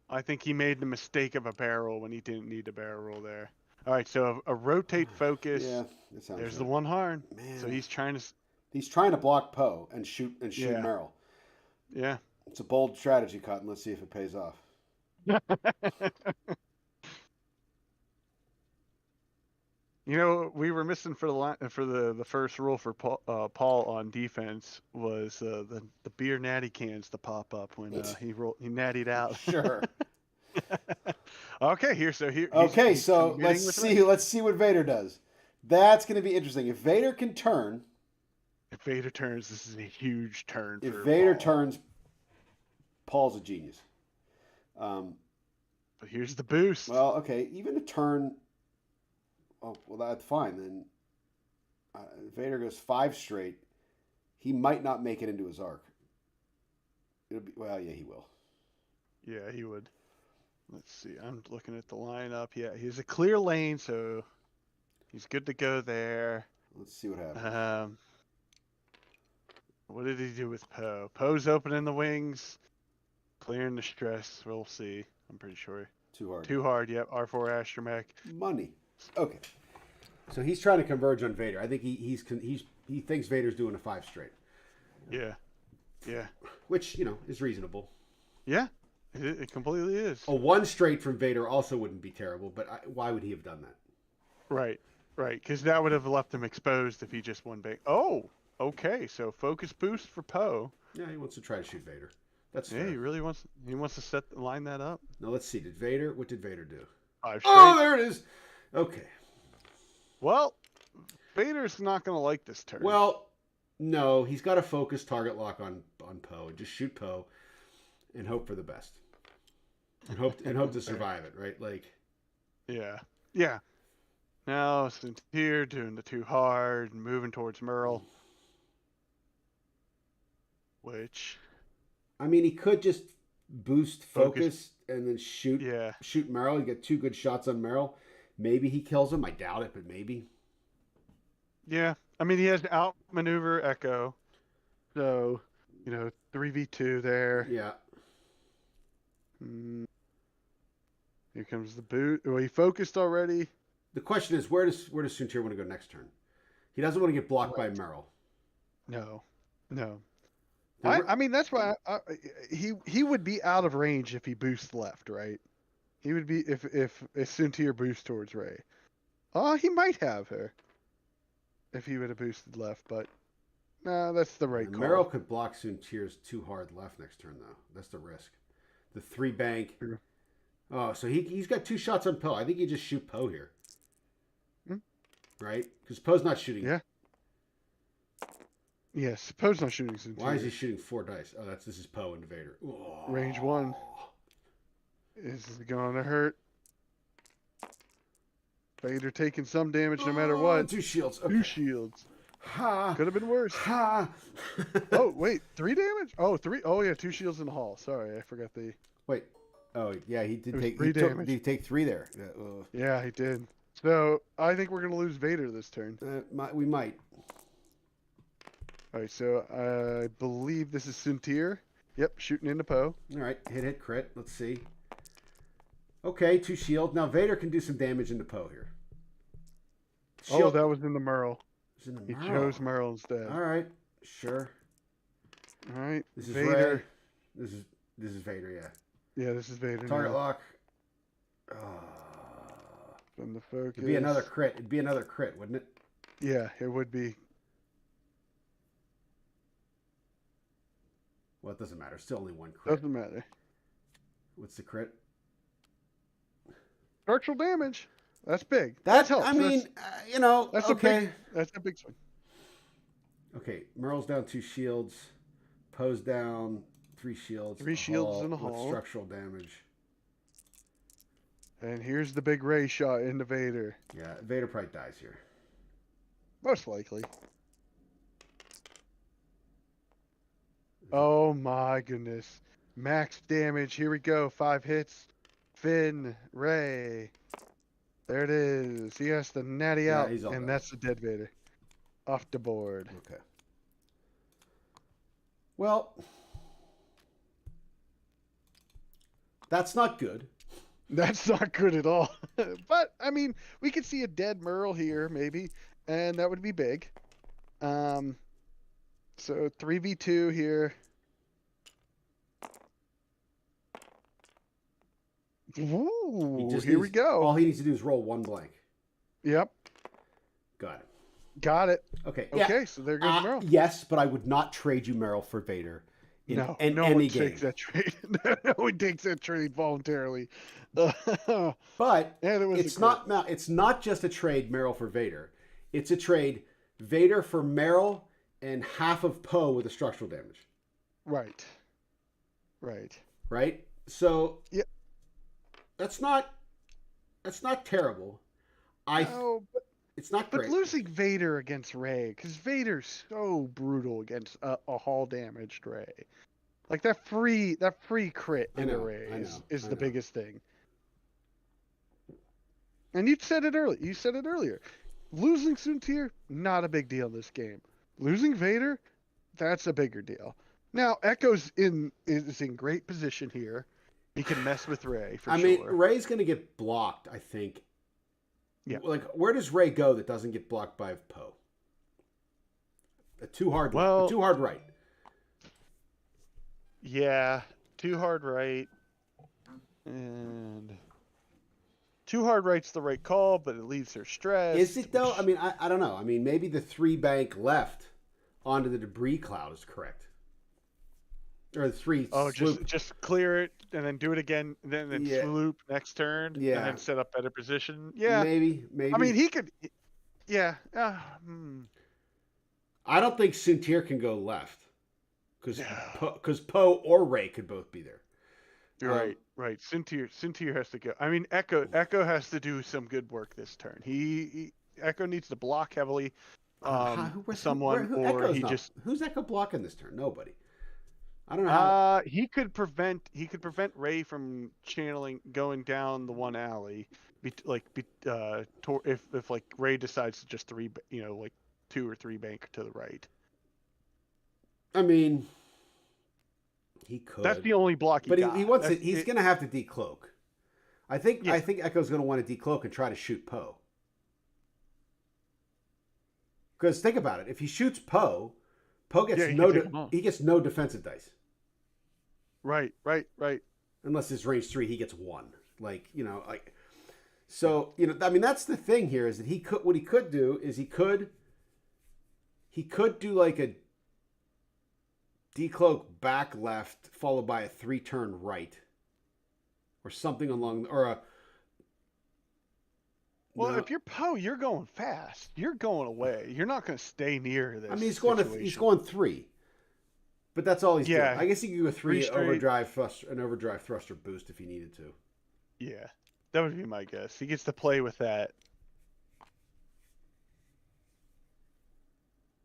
I think he made the mistake of a barrel when he didn't need a barrel there. All right, so a rotate focus. Yeah, there's right. The 1 hard. Man. So he's trying to block Poe and shoot Merrill. Yeah. It's a bold strategy, Cotton. Let's see if it pays off. We were missing for the first rule for Paul on defense was the beer natty cans to pop up when he nattied out. Sure. Okay, so let's see what Vader does. That's going to be interesting. If Vader turns, this is a huge turn. If Vader turns, Paul's a genius. But here's the boost. Well, okay, even a turn. Oh, well, that's fine then. Vader goes 5 straight. He might not make it into his arc. Yeah, he will. Yeah, he would. Let's see. I'm looking at the lineup. Yeah, he's a clear lane, so he's good to go there. Let's see what happens. What did he do with Poe? Poe's opening the wings, clearing the stress. We'll see. I'm pretty sure. Too hard. Yep. R4 astromech. Money. Okay. So he's trying to converge on Vader. I think he thinks Vader's doing a 5 straight. Yeah. Yeah. Which, is reasonable. Yeah. It completely is. A 1 straight from Vader also wouldn't be terrible, but why would he have done that? Right. Because that would have left him exposed if he just won big. Oh. Okay, so focus boost for Poe. Yeah, he wants to try to shoot Vader. That's Yeah, fair. he really wants. He wants to line that up. Now let's see. What did Vader do? 5 Oh, straight. there it is. Okay. Well, Vader's not gonna like this turn. Well, no, he's got to focus target lock on Poe and just shoot Poe and hope for the best. And hope to survive it, right? Like, yeah. Now Sincere doing the too hard and moving towards Merle. Which, I mean, he could just boost focus and then shoot Merrill. You get 2 good shots on Merrill. Maybe he kills him. I doubt it, but maybe. Yeah, I mean, he has to outmaneuver Echo. So, 3v2 there. Yeah. Here comes the boot. Well, he focused already. The question is, where does Suntir want to go next turn? He doesn't want to get blocked by Merrill. No. I mean, that's why he would be out of range if he boosts left, right? He would be if Suntir boosts towards Rey. Oh, he might have her if he would have boosted left, but no, that's the right call. Merrill could block Suntir's too hard left next turn, though. That's the risk. The 3 bank. True. Oh, so he's got 2 shots on Poe. I think you just shoot Poe here. Right? Because Poe's not shooting. Yeah. Yes, Poe's not shooting Suntir. Why is he shooting 4 dice? Oh, this is Poe and Vader. Oh. Range 1. This is going to hurt. Vader taking some damage no matter what. 2 shields. Okay. 2 shields. Ha. Could have been worse. Ha. Oh, wait. 3 damage? Oh, 3. Oh, yeah. 2 shields in the hall. Sorry, I forgot the... Wait. Oh, yeah, he did take 3 damage. Did he take 3 there? Yeah, he did. So, I think we're going to lose Vader this turn. We might. All right, so I believe this is Suntir. Yep, shooting into Poe. All right, hit, crit. Let's see. Okay, 2 shield. Now Vader can do some damage into Poe here. Oh, that was in the Merle. It's in the He Merle. chose Merle instead. All right, sure. All right, This is Vader. Rey. This is Vader. Yeah. Yeah, this is Vader. Target now. lock. From the focus. It'd be another crit. It'd be another crit, wouldn't it? Yeah, it would be. Well, it doesn't matter. Still only 1 crit. Doesn't matter. What's the crit? Structural damage. That's big. That helps. I mean, That's okay. That's a big swing. Okay, Merle's down 2 shields. Poe's down 3 shields. 3 shields in the with hall. structural damage. And here's the big Rey shot into Vader. Yeah, Vader probably dies here. Most likely. Oh my goodness. Max damage. Here we go. 5 hits. Finn, Rey. There it is. He has to natty out. he's all And done. that's the dead Vader. Off the board. Okay. Well, that's not good. That's not good at all. But, I mean, we could see a dead Merle here, maybe. And that would be big. So 3v2 here. Ooh, here we go. All he needs to do is roll 1 blank. Yep, Got it. got it. Okay. Okay, so there goes Merle. Yes, but I would not trade you Merrill for Vader in No any one game. takes that trade. No one takes that trade voluntarily. But And it was it's not just a trade Merrill for Vader. It's a trade Vader for Merrill and half of Poe with the structural damage. Right. Right? So yeah, that's not terrible. It's not but great. losing Vader against Rey, because Vader's so brutal against a hall damaged Rey. Like that free crit into Rey is the biggest thing. And you said it earlier. Losing Suntir, not a big deal in this game. Losing Vader, that's a bigger deal. Now Echo's is in great position here. He can mess with Rey for sure. I mean, Rey's going to get blocked, I think. Yeah. Like, where does Rey go that doesn't get blocked by Poe? Too hard right. Yeah, too hard right. And too hard right's the right call, but it leaves her stressed. Is it though? I mean, I don't know. I mean, maybe the 3 bank left onto the debris cloud is correct. Or the 3 Oh, swoop. just clear it and then do it again, and then Yeah. swoop next turn, and Yeah. then set up better position. Yeah, Maybe. I mean he could. Yeah. I don't think Sintier can go left. Because No. Poe or Ray could both be there. Right, right. Sintier has to go. I mean, Echo has to do some good work this turn. Echo needs to block heavily. Someone, or Echo's he not. just Who's Echo blocking this turn? Nobody. I don't know how. he could prevent Ray from channeling going down the one alley. If like Ray decides to just like 2 or 3 bank to the right. I mean, he could. That's the only block he got. He wants it. He's going to have to decloak. I think Echo's going to want to decloak and try to shoot Poe. Because think about it, if he shoots Poe gets he gets no defensive dice. Right. Unless it's range 3, he gets 1. So, I mean, that's the thing here is that what he could do is he could do like a decloak back left followed by a 3-turn right or something if you're Poe, you're going fast. You're going away. You're not going to stay near this. I mean, he's going 3. But that's all he's doing. I guess he could go 3 overdrive thruster boost if he needed to. Yeah. That would be my guess. He gets to play with that.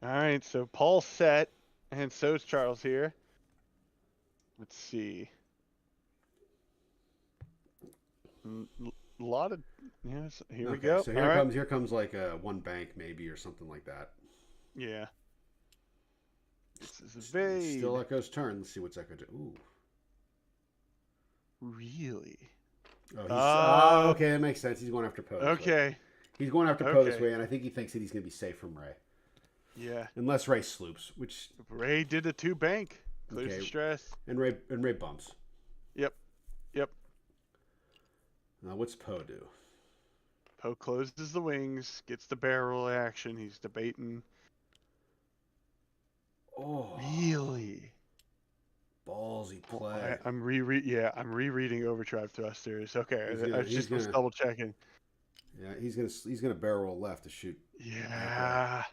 All right, so Paul's set, and so's Charles here. Let's see. A lot of here we go. So here comes like a 1 bank maybe or something like that. Yeah. This is a Vade. Still Echo's turn. Let's see what's Echo do. Ooh. Really? Oh, okay, that makes sense. He's going after Poe. Okay. He's going after Poe this way, and I think he thinks that he's going to be safe from Ray. Yeah. Unless Ray sloops, which Ray did a 2 bank. Clears the stress. And Ray bumps. Yep. Now what's Poe do? Poe closes the wings, gets the barrel action. He's debating. Oh. Really? Ballsy play. I'm rereading Overdrive Thrusters. Okay, I was just double checking. Yeah, he's gonna barrel roll left to shoot. Yeah.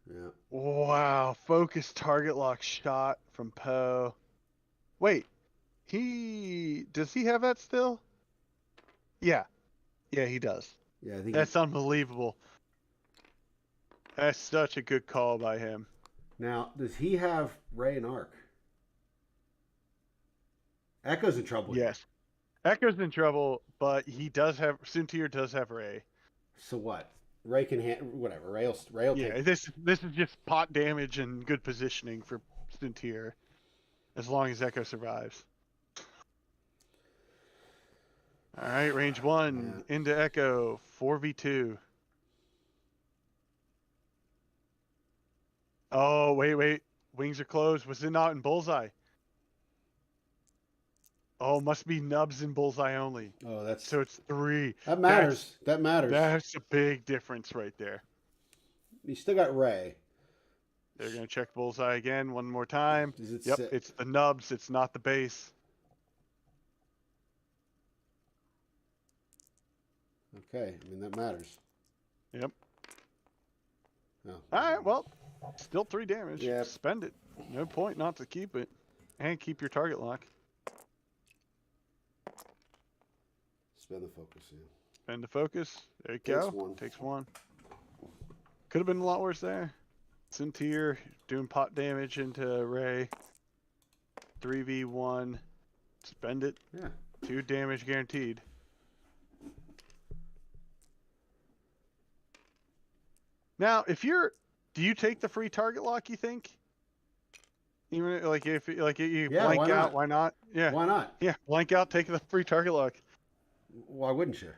Yeah. Wow, focus target lock shot from Poe. Wait, does he have that still? Yeah, he does. Yeah, I think that's unbelievable. That's such a good call by him. Now, does he have Ray and Arc? Echo's in trouble. Yes, Echo's in trouble, but Sintier does have Ray. So what? Ray can whatever. Ray will take. This is just pot damage and good positioning for Sintier, as long as Echo survives. All right, range 1 into Echo 4v2. Oh wait, wings are closed. Was it not in bullseye? Oh, must be nubs in bullseye only. Oh, so it's 3. That matters. That matters. That's a big difference right there. You still got Ray. They're gonna check bullseye again one more time. Yep, it's the nubs. It's not the base. Okay, I mean that matters. Yep. Oh. All right, well, still 3 damage. Yeah. Spend it. No point not to keep it, and keep your target lock. Spend the focus. Yeah. Spend the focus. There you go. Takes 1. Could have been a lot worse there. Sintier doing pot damage into Ray. 3v1. Spend it. Yeah. 2 damage guaranteed. Now, do you take the free target lock? You think? Even if you blank out, why not? Yeah. Why not? Yeah, blank out, take the free target lock. Why wouldn't you?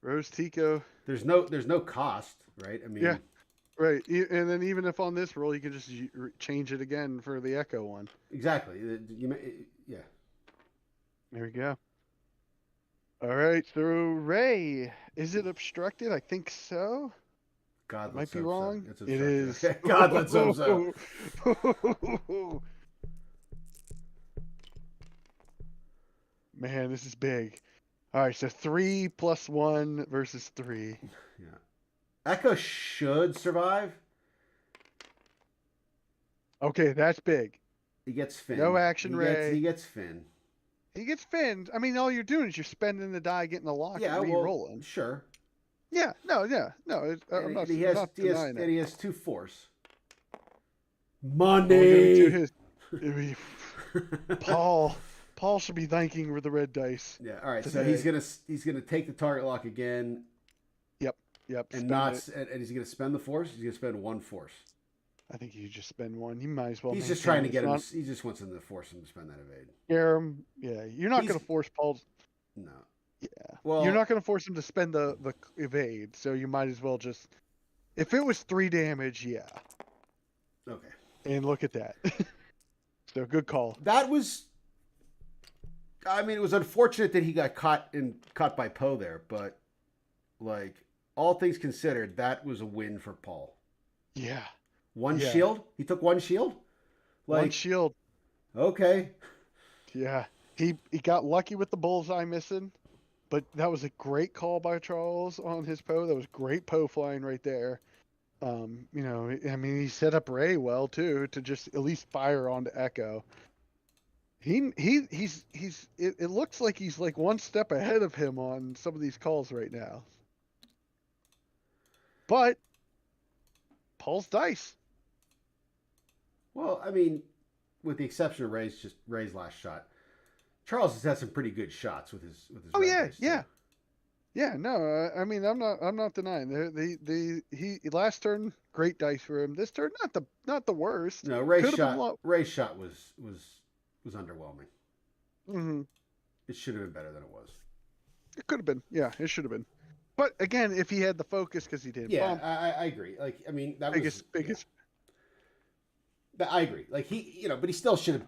Rose Tico. There's no cost, right? I mean. Yeah. Right, and then even if on this roll you can just change it again for the Echo one. Exactly. Yeah. There we go. All right, so Ray, is it obstructed? I think so. God, Might let's be hope wrong. so. It's It is. God, let's hope so. Man, this is big. All right, so 3 + 1 versus 3. Yeah. Echo should survive. Okay, that's big. He gets Finn. No action, He Ray. gets Finn. He gets finned. I mean, all you're doing is you're spending the die, getting the lock, Yeah, and well, re-rolling. sure. Yeah, no. I'm And not denying that. he has 2 force. Only gonna be 2 Money. hits. Paul should be thanking the red dice. Yeah. All right. Today. So he's gonna take the target lock again. Yep. And he's gonna spend the force. He's gonna spend 1 force. I think you just spend 1. You might as well. He's just trying to get him. He just wants him to force him to spend that evade. Scare him. Yeah, you're not gonna force Paul. No. Yeah. Well, You're not gonna force him to spend the evade, so you might as well just. If it was 3 damage, yeah. Okay. And look at that. So good call. That was. I mean, it was unfortunate that he got caught by Poe there, but like all things considered, that was a win for Paul. Yeah. One shield? He took 1 shield? One shield. Okay. Yeah. He got lucky with the bullseye missing, but that was a great call by Charles on his Poe. That was great Poe flying right there. I mean, he set up Ray well too to just at least fire onto Echo. It looks like he's like 1 step ahead of him on some of these calls right now. But Paul's dice. Well, I mean, with the exception of Ray's last shot, Charles has had some pretty good shots with his. Oh red dice, yeah. too. Yeah, no, I mean, I'm not denying. He last turn great dice for him. This turn not the worst. No, Ray's shot was underwhelming. Mm-hmm. It should have been better than it was. It could have been. Yeah, it should have been. But again, if he had the focus, because he didn't. Yeah, bump, I agree. Like, I mean, that biggest. Yeah. I agree. Like but he still should have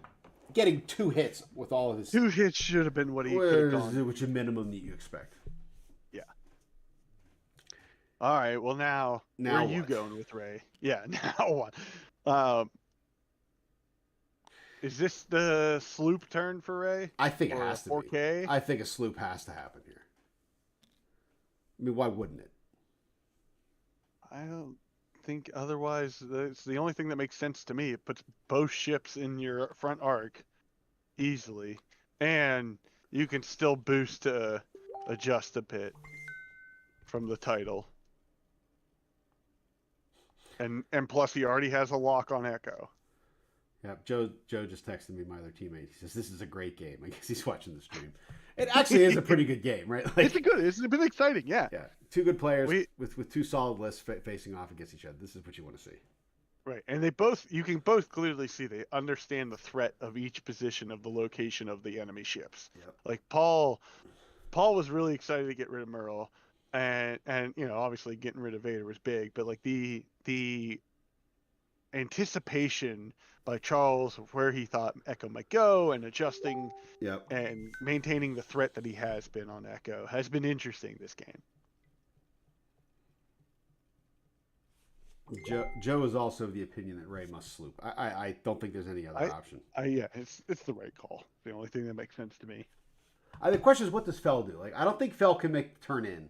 getting 2 hits with all of his. 2 hits should have been what he could have gone. Which is a minimum that you expect. Yeah. All right. Well, now where are you what? going with Ray? Yeah. Now what? Is this the sloop turn for Ray? I think it Or has to 4K? be. I think a sloop has to happen here. I mean, why wouldn't it? I don't think otherwise. It's the only thing that makes sense to me. It puts both ships in your front arc easily, and you can still boost to adjust a bit from the title. And plus, he already has a lock on Echo. Yeah, Joe just texted me, my other teammate. He says, "This is a great game." I guess he's watching the stream. It actually is a pretty good game, right? Like, It's been exciting, yeah. Yeah, 2 good players with 2 solid lists facing off against each other. This is what you want to see. Right, and you can both clearly see they understand the threat of each position of the location of the enemy ships. Yep. Like Paul was really excited to get rid of Merle, and obviously getting rid of Vader was big, but like the anticipation by Charles of where he thought Echo might go and adjusting and maintaining the threat that he has been on Echo has been interesting this game. Joe is also of the opinion that Ray must sloop. I don't think there's any other option. It's the right call. The only thing that makes sense to me. The question is, what does Fell do? Like, I don't think Fell can make the turn in,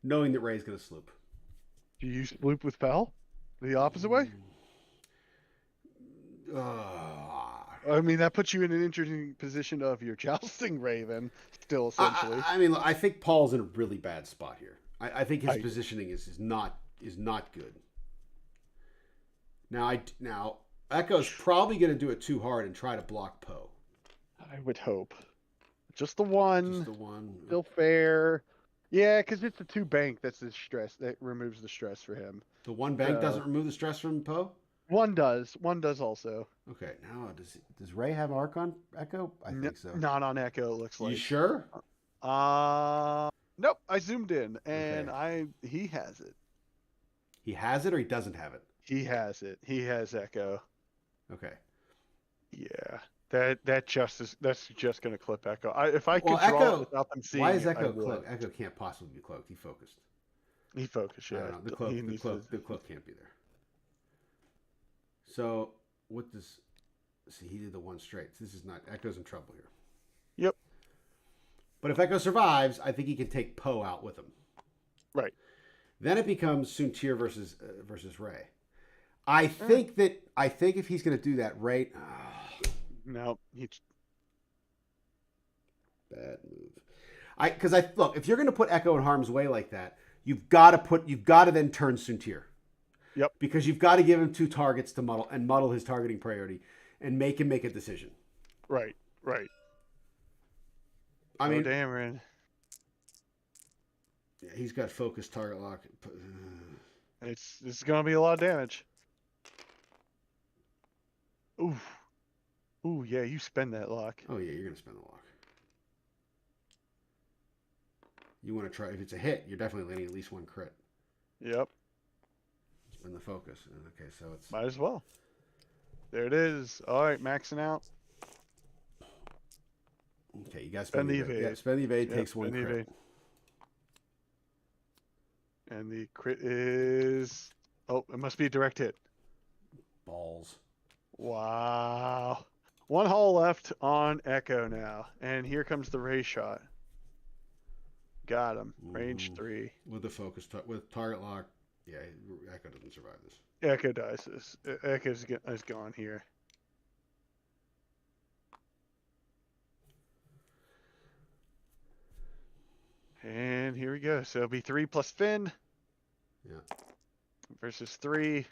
knowing that Ray's going to sloop. Do you sloop with Fell the opposite way? I mean, that puts you in an interesting position of your jousting Ray then, still essentially. I mean, I think Paul's in a really bad spot here. I think his positioning is not good. Now Echo's probably going to do it too hard and try to block Poe. I would hope. Just the one. Just the one. Still fair. Yeah, because it's the 2 bank that's the stress that removes the stress for him. The 1 bank doesn't remove the stress from Poe? One does also. Okay, now does Ray have arc on Echo? I think so. Not on Echo, it looks like. You sure? Nope. I zoomed in, and he has it. He has it, or he doesn't have it? He has it. He has Echo. Okay. Yeah. That's just going to clip Echo. If I could draw Echo, it without them seeing why is it, Echo cloaked? Echo can't possibly be cloaked. He focused. He focused, I yeah. don't know. He needs to... The cloak can't be there. So what does? See, he did the one straight. This is not Echo's in trouble here. Yep. But if Echo survives, I think he can take Poe out with him. Right. Then it becomes Soontir versus Ray. I think if he's going to do that, Ray. No, he's bad move. Because look, if you're going to put Echo in harm's way like that, you've got to then turn Soontir. Yep. Because you've got to give him 2 targets to muddle his targeting priority and make him make a decision. Right. Right. I mean, Dameron. Yeah, he's got focused target lock. It's gonna be a lot of damage. Ooh, yeah, you spend that lock. Oh yeah, you're gonna spend the lock. You want to try, if it's a hit, you're definitely landing at least 1 crit. Yep. Spend the focus. Okay, so it's... Might as well. There it is. All right, maxing out. Okay, you guys spend the evade. Yeah, spend the evade, takes 1 crit. Evade. And the crit is... Oh, it must be a direct hit. Balls. Wow. 1 hull left on Echo now. And here comes the ray shot. Got him. Range 3. With the focus, with target lock. Yeah, Echo doesn't survive this. Echo dies this. Echo is gone here. And here we go. So it'll be 3 plus Finn. Yeah. Versus 3.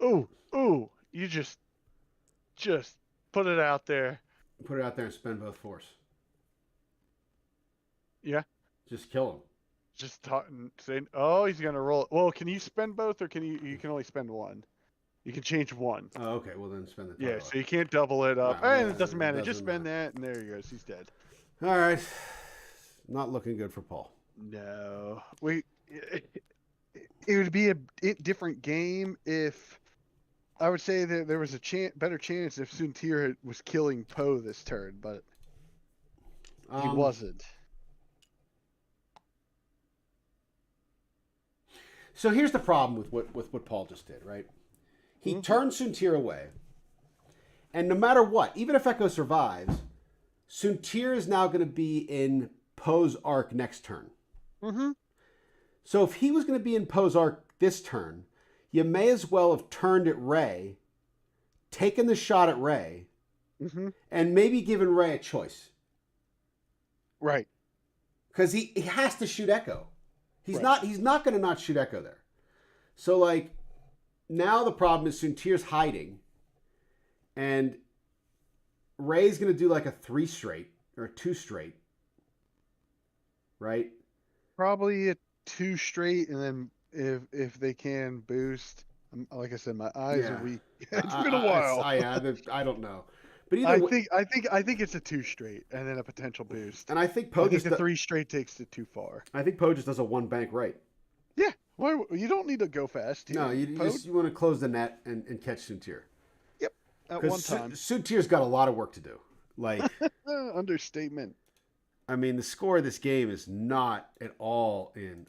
Ooh. You just put it out there. Put it out there and spend both force. Yeah. Just kill him. Just saying, oh, he's gonna roll it. Well, can you spend both, or you can only spend 1? You can change 1. Oh, okay. Well, then spend the. Yeah, so you can't double it up. And it doesn't matter. Just spend that, and there he goes. He's dead. All right. Not looking good for Paul. No, it would be a different game if I would say that there was a better chance if Soontir was killing Poe this turn, but he wasn't. So here's the problem with what Paul just did, right? He turned Soontir away, and no matter what, even if Echo survives, Soontir is now going to be in Poe's arc next turn. Mm-hmm. So if he was going to be in Poe's arc this turn, you may as well have turned at Ray, taken the shot at Ray, and maybe given Ray a choice. Right. Because he has to shoot Echo. He's not going to not shoot Echo there. So like now the problem is Soontir's hiding, and Ray's going to do like a 3 straight or a 2 straight. Right? Probably a 2 straight, and then if they can boost, like I said, my eyes are weak. It's been a while. I don't know, but I think it's a 2 straight, and then a potential boost. And I think Poe just the 3 straight takes it too far. I think Poe just does a 1 bank right. Yeah, well, you don't need to go fast. No, you want to close the net and catch Soontir. Yep, at one time. Soontir's got a lot of work to do. Like understatement. I mean, the score of this game is not at all in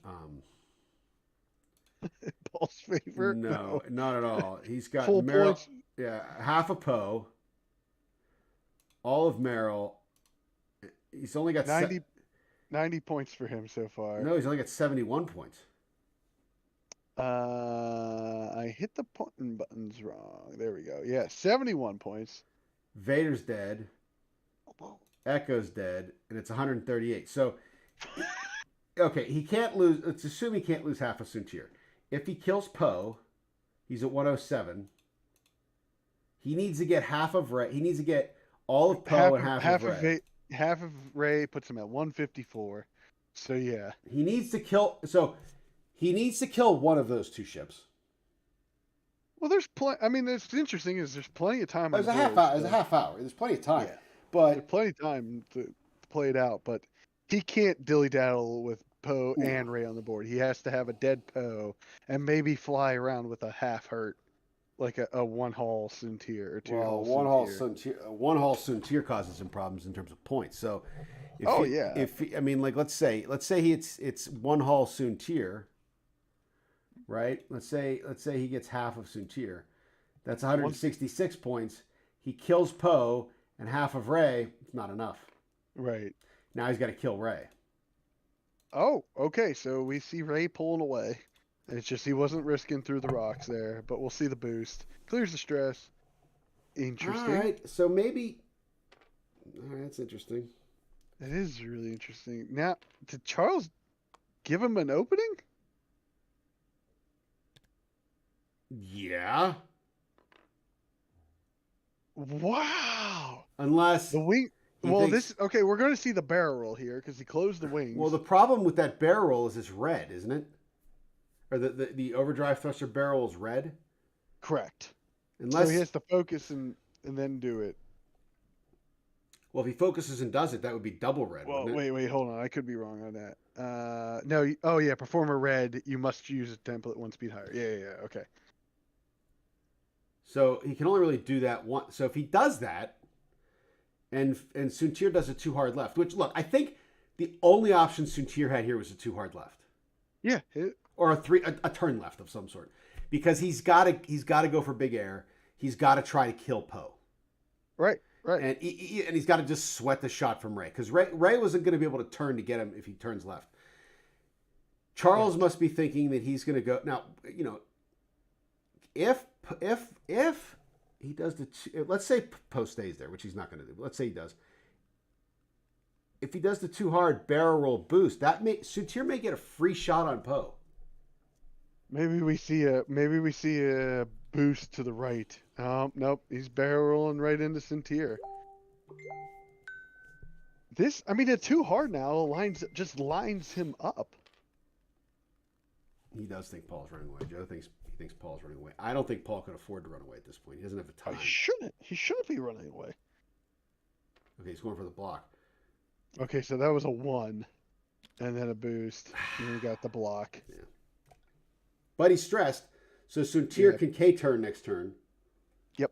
Paul's favor. No, not at all. He's got full Merrill, points. Yeah, half a Poe, all of Merrill. He's only got 90 points for him so far. No, he's only got 71 points. I hit the buttons wrong. There we go. Yeah, 71 points. Vader's dead. Echo's dead, and it's 138. So, okay, he can't lose. Let's assume he can't lose half of Soontir. If he kills Poe, he's at 107. He needs to get half of Ray. He needs to get all of Poe and half of Ray. Half of Ray puts him at 154. So yeah, he needs to kill. So he needs to kill one of those 2 ships. Well, there's plenty. I mean, it's interesting. Is there's plenty of time. There's a half hour. There's a half hour. There's plenty of time. Yeah. But there's plenty of time to play it out. But he can't dilly-daddle with Poe and Ray on the board. He has to have a dead Poe and maybe fly around with a half hurt, like a 1 hull Soontir or 2 hull Soontir. 1 hull Soontir causes him problems in terms of points. So If Oh he, yeah. I mean, like let's say it's one Hall Soontir, right? Let's say he gets half of Soontir. That's One 166 points. He kills Poe and half of Ray. It's not enough. right. Now he's got to kill Ray. Oh, okay. So we see Ray pulling away. It's just he wasn't risking through the rocks there, but we'll see the boost. Clears the stress. All Interesting. right, so maybe. All right, that's interesting. It is really interesting. Now, did Charles give him an opening? Yeah. Wow. Unless The wing. he Well, thinks. this. Okay, we're going to see the barrel roll here because he closed the wings. Well, the problem with that barrel roll is it's red, isn't it? Or the overdrive thruster barrel is red. Correct. Unless, So he has to focus and then do it. well, if he focuses and does it, that would be double red, Well, wouldn't it? wait, hold on. I could be wrong on that. No. Oh, yeah. Performer red. You must use a template one speed higher. Yeah. Okay. So he can only really do that once. So if he does that, and Soontir does a too hard left, which look, I think the only option Soontir had here was a too hard left. Yeah. Or a turn left of some sort, because he's got to go for big air. He's got to try to kill Poe, Right. and he's got to just sweat the shot from Ray, because Ray wasn't going to be able to turn to get him if he turns left. Charles must be thinking that he's going to go now. You know, if he does let's say Poe stays there, which he's not going to do. But let's say he does. If he does the too hard barrel roll boost, Soontir may get a free shot on Poe. Maybe we see a boost to the right. Nope, he's barrel rolling right into Sintier. This, I mean, it's too hard now. Lines him up. He does think Paul's running away. Joe thinks he thinks Paul's running away. I don't think Paul can afford to run away at this point. He doesn't have the time. He shouldn't be running away. Okay, he's going for the block. Okay, so that was a 1, and then a boost, and we got the block. Yeah. But he's stressed, so Soontir can K turn next turn. Yep.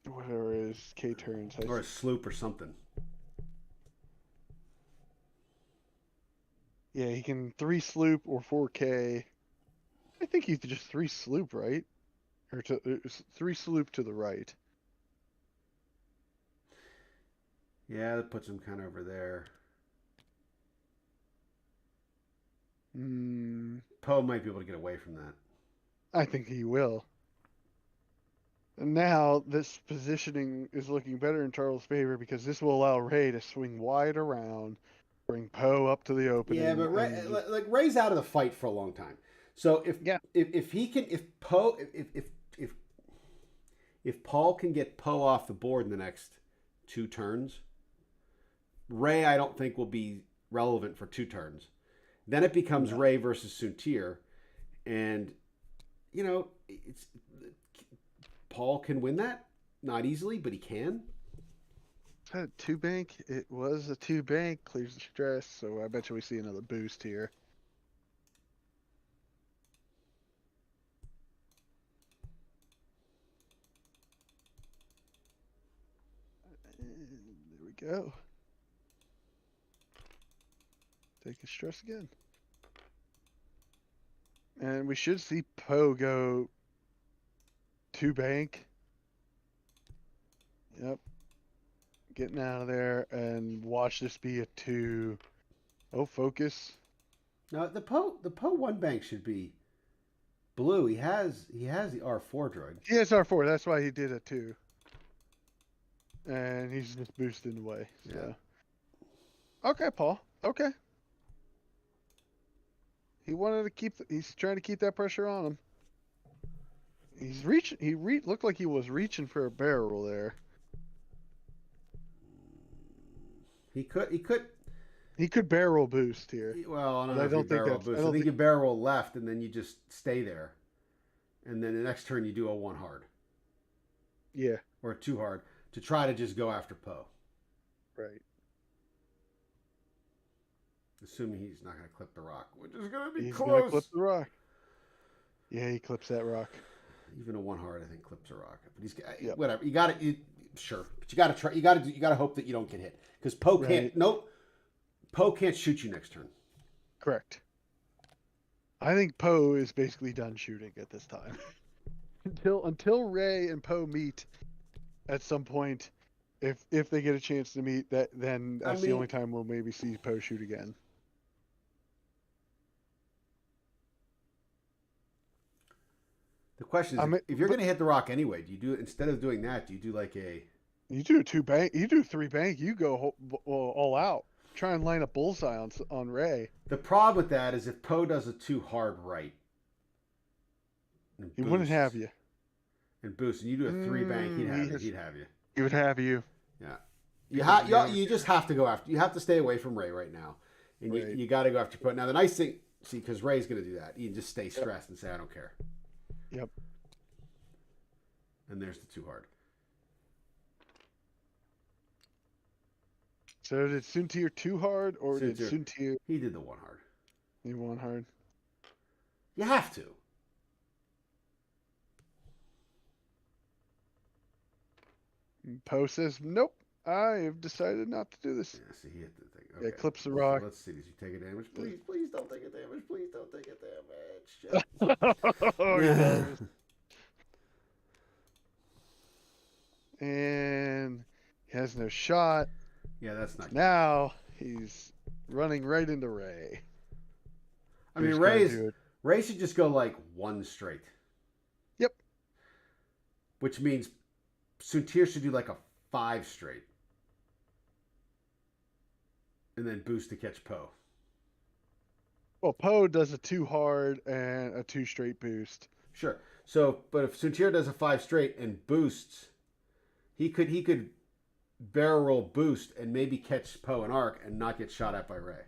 Whatever is K turns. Or a sloop or something. Yeah, he can 3 sloop or 4K. I think he could just 3 sloop, right? Or 3 sloop to the right. Yeah, that puts him kind of over there. Poe might be able to get away from that. I think he will. And now this positioning is looking better in Charles' favor because this will allow Ray to swing wide around, bring Poe up to the opening. Yeah, but Ray's out of the fight for a long time. So if Paul can get Poe off the board in the next 2 turns, Ray I don't think will be relevant for 2 turns. Then it becomes Ray versus Soontir, and you know Paul can win that, not easily, but he can. 2 bank. It was a 2 bank, clears the stress. So I bet you we see another boost here. And there we go. Take a stress again. And we should see Poe go 2 bank. Yep. Getting out of there, and watch this be a 2. Oh, focus. Now the Poe 1 bank should be blue. He has the R4 drug. He has R4. That's why he did a 2. And he's just boosting away. So. Yeah. Okay, Paul. Okay. He's trying to keep that pressure on him. He's reaching. Looked like he was reaching for a barrel there. He could barrel boost here. Well, I don't know if you barrel boost. I think you barrel left, and then you just stay there. And then the next turn you do a 1 hard. Yeah. Or a 2 hard to try to just go after Poe. Right. Assuming he's not going to clip the rock, which is going to be He's close. gonna clip the rock. Yeah, he clips that rock. Even a 1 hard, I think, clips a rock. But he's Yep. whatever. You got it. Sure, but you got to try. You got to hope that you don't get hit because Poe can't. Right. Nope, Poe can't shoot you next turn. Correct. I think Poe is basically done shooting at this time. until Ray and Poe meet at some point, if they get a chance to meet, then that's the only time we'll maybe see Poe shoot again. The question is, if you're going to hit the rock anyway, do you do it instead of doing that? Do you do like a? You do 2 bank. You do 3 bank. You go all out. Try and line a bullseye on Ray. The problem with that is if Poe does a too hard right, He wouldn't have you. And boost, and you do a 3 bank, he'd have you. He would have you. Yeah. You just have to go after. You have to stay away from Ray right now, and Right. you got to go after Poe. Now the nice thing, see, because Ray's going to do that, you can just stay stressed and say I don't care. Yep. And there's the too hard. So did Suntir too hard, or did Suntir? He did the 1 hard. He 1 hard. You have to. Poe says, "Nope, I have decided not to do this." Yeah, see, he hit the thing. Okay. Yeah, clips the rock. Let's see. Did you take a damage? Please don't take a damage. Please don't take a damage. Oh, he does. And he has no shot. Yeah, that's not good. Now he's running right into Ray. I mean, Ray should just go like 1 straight. Yep. Which means Suntir should do like a 5 straight. And then boost to catch Poe. Well, Poe does a 2 hard and a 2 straight boost. Sure. So, but if Suntir does a 5 straight and boosts, he could barrel roll boost and maybe catch Poe and arc and not get shot at by Ray.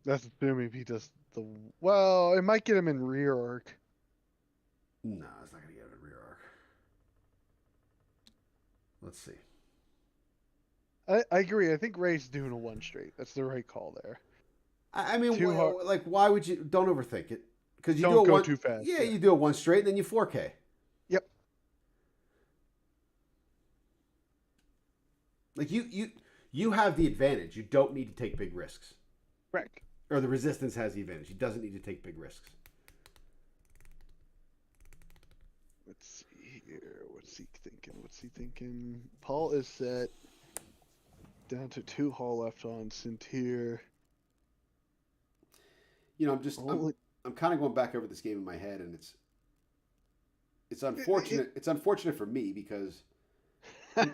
That's assuming he does the... Well, it might get him in rear arc. No, it's not going to get him in rear arc. Let's see. I agree. I think Ray's doing a 1 straight. That's the right call there. I mean, why would you... Don't overthink it. Because you don't do go too fast. Yeah, you do a 1 straight, and then you 4K. Yep. Like, you have the advantage. You don't need to take big risks. Correct. Or the resistance has the advantage. He doesn't need to take big risks. Let's see here. What's he thinking? Paul is set. Down to 2 hull left on Suntir. You know, I'm kind of going back over this game in my head, and it's unfortunate. It's unfortunate for me because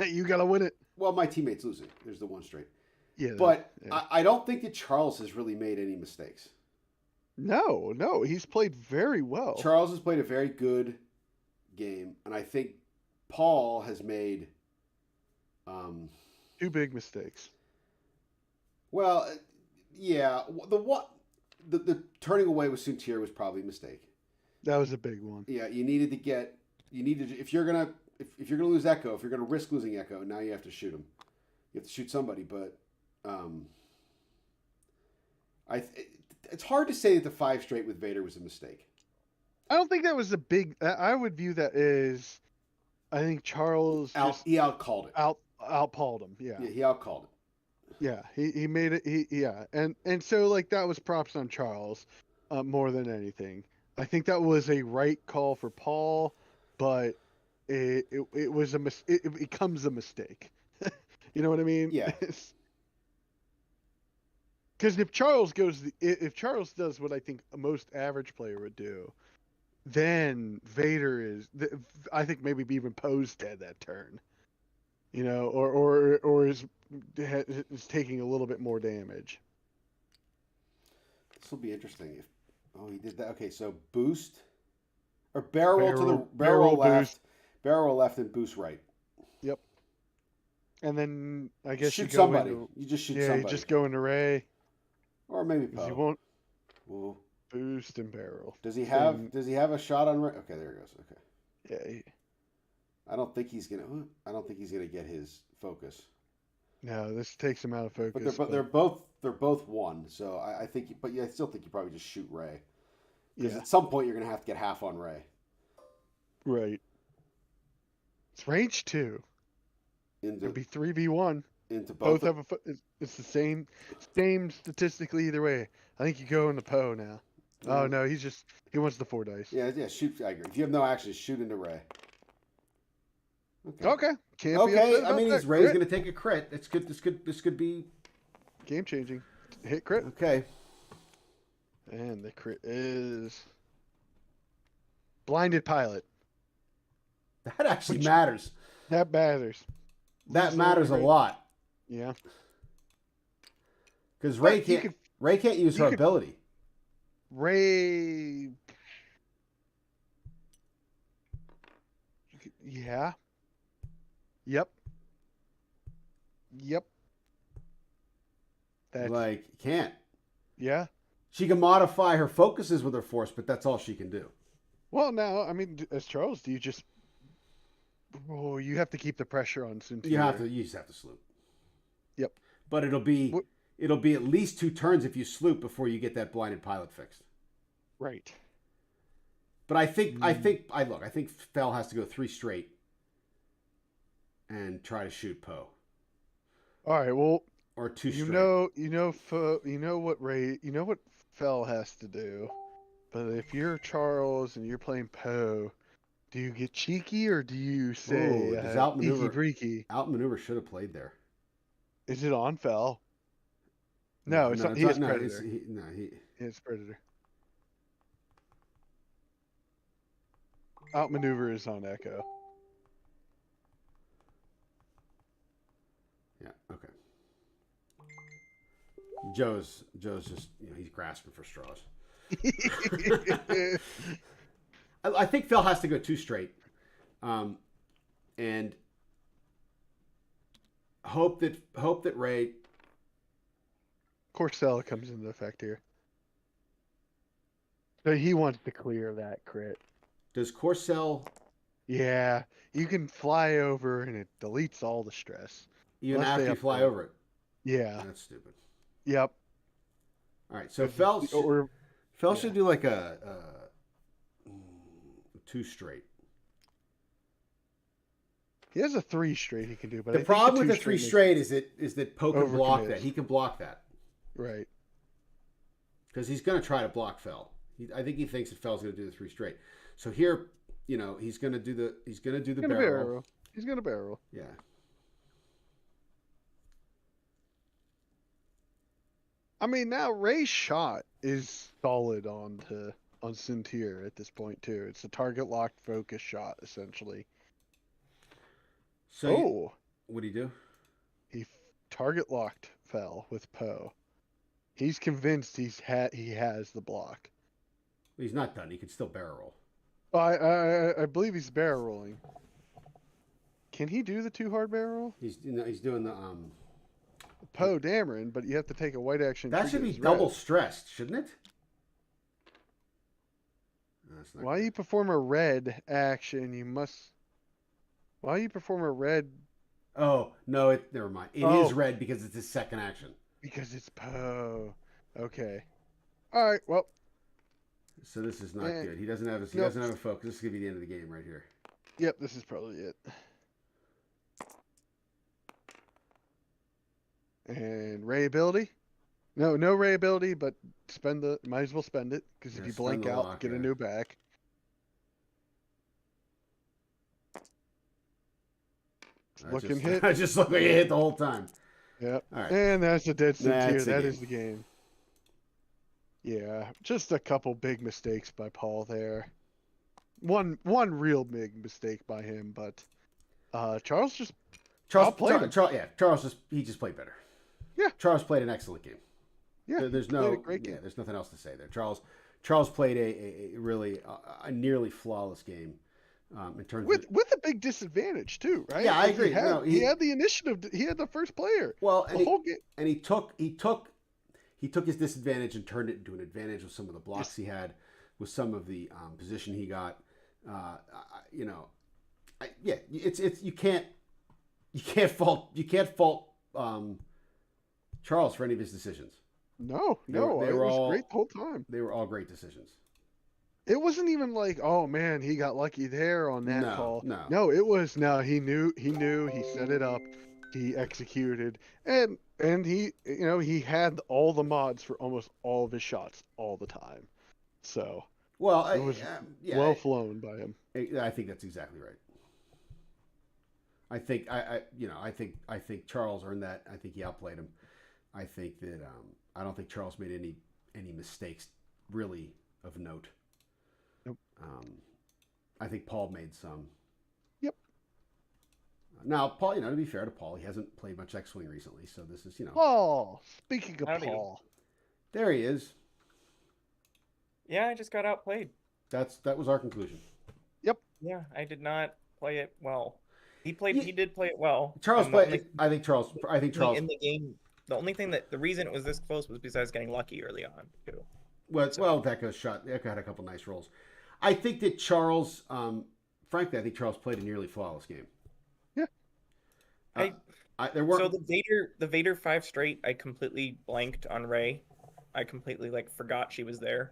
you gotta win it. Well, my teammate's losing. There's the 1 straight. Yeah, but yeah. I don't think that Charles has really made any mistakes. No, he's played very well. Charles has played a very good game, and I think Paul has made 2 big mistakes. Well, yeah, the turning away with Suntir was probably a mistake. That was a big one. Yeah, if you're gonna lose Echo, if you're gonna risk losing Echo, now you have to shoot him. You have to shoot somebody, but it's hard to say that the 5 straight with Vader was a mistake. I don't think that was a big. I would view that as, I think Charles he outcalled it. Outpalled him. Yeah, he outcalled it. Yeah, he made it. And so like that was props on Charles, more than anything. I think that was a right call for Paul, but it becomes a mistake. You know what I mean? Yeah. Because if Charles does what I think a most average player would do, then Vader is, I think maybe even Poe's dead that turn. You know, or is taking a little bit more damage. This will be interesting. He did that. Okay, so boost or barrel left, barrel left, and boost right. Yep. And then I guess you just shoot somebody. You just go into Ray. Or maybe Poe. You won't. Ooh. Boost and barrel. Does he have a shot on Ray? Okay, there it goes. Okay. Yeah. I don't think he's gonna get his focus. No, this takes him out of focus. But they're both 1. So I think, I still think you probably just shoot Ray. Because at some point you're gonna have to get half on Ray. Right. It's range 2. Into It'd be 3v1. into Both both. have a foot. It's the same statistically either way. I think you go into Poe now. Oh no, he wants the 4 dice. Yeah. Shoot. I agree. If you have no action, shoot into Ray. Okay. Okay, can't be Okay. upset I about mean, that. Ray's Crit. going to take a crit. It's good. This could be Game changing. Hit crit. okay. And the crit is blinded pilot. That actually matters. That matters. That matters a lot. Yeah. Because But Ray can't use her ability. Ray. Yeah. Yep. That's Can't. yeah. She can modify her focuses with her force, but that's all she can do. Well, now I mean, as Charles, do you just? Oh, you have to keep the pressure on Cynthia. You just have to sloop. Yep. But it'll be at least 2 turns if you sloop before you get that blinded pilot fixed. Right. But I think Fell has to go 3 straight and try to shoot Poe. All right. Well, or 2 straight. You know what Fell has to do. But if you're Charles and you're playing Poe, do you get cheeky or do you say outmaneuver? Outmaneuver should have played there. Is it on Fell? No, it's not. He is Predator. He is Predator. Outmaneuver is on Echo. Yeah. Okay. Joe's just he's grasping for straws. I think Phil has to go 2 straight, and hope that Ray. Corcella comes into effect here. So he wants to clear that crit. Does Corcell? Yeah, you can fly over and it deletes all the stress. Even after you fly over it. Yeah. That's stupid. Yep. All right, so Phil should do like a 2 straight. He has a 3 straight he can do, but the problem with the 3 straight is that Poe can block that. He can block that. Right. Because he's going to try to block Fell. I think he thinks that Fell's going to do the 3 straight. So here, he's going to do the barrel. He's going to barrel. Yeah. I mean, now Ray's shot is solid on Cynthia at this point too. It's a target locked focus shot essentially. So what did he do? He target locked Fell with Poe. He's convinced he has the block. He's not done. He can still barrel roll. I believe he's barrel rolling. Can he do the 2 hard barrel? He's doing the Poe Dameron, but you have to take a white action. That should be double stressed, shouldn't it? While you perform a red action, you must. While you perform a red. Oh no! Never mind. It is red because it's his second action. Because it's Poe. Okay. All right. Well. So this is not good. He doesn't have a focus. This is gonna be the end of the game right here. Yep. This is probably it. And Ray ability? No Ray ability, but might as well spend it, because if you blank out, get a new back. Looking hit. I just look like it hit the whole time. Yep. All right. And that's a dead Cynthia. That is the game. Yeah, just a couple big mistakes by Paul there. One real big mistake by him, but Charles just Charles just played better. Yeah. Charles played an excellent game. Yeah. There's nothing else to say there. Charles played a really a nearly flawless game. In terms with a big disadvantage too, right? Yeah, I agree. He had the initiative. He had the first player. Well, whole game. And he took his disadvantage and turned it into an advantage with some of the blocks he had, with some of the position he got. It's you can't fault Charles for any of his decisions. No, it was great the whole time. They were all great decisions. it wasn't even like, oh man, he got lucky there on that No, call. no. No, it was no. He set it up, he executed, and he had all the mods for almost all of his shots all the time. So Well, it was yeah, well flown by him. I think that's exactly right. I think Charles earned that. I think he outplayed him. I think that I don't think Charles made any mistakes really of note. Nope. I think Paul made some. Yep. Now, Paul, to be fair to Paul, he hasn't played much X-Wing recently, so this is, Paul. Speaking of Howdy. Paul, there he is. Yeah, I just got outplayed. That was our conclusion. Yeah, I did not play it well. He Yeah. did play it well. Charles and the played. I think Charles. in the game. The only thing the reason it was this close was because I was getting lucky early on too. Well, Echo had a couple nice rolls. I think that Charles, frankly, I think Charles played a nearly flawless game. Yeah. There weren't. So the Vader 5 straight, I completely blanked on Rey. I completely forgot she was there.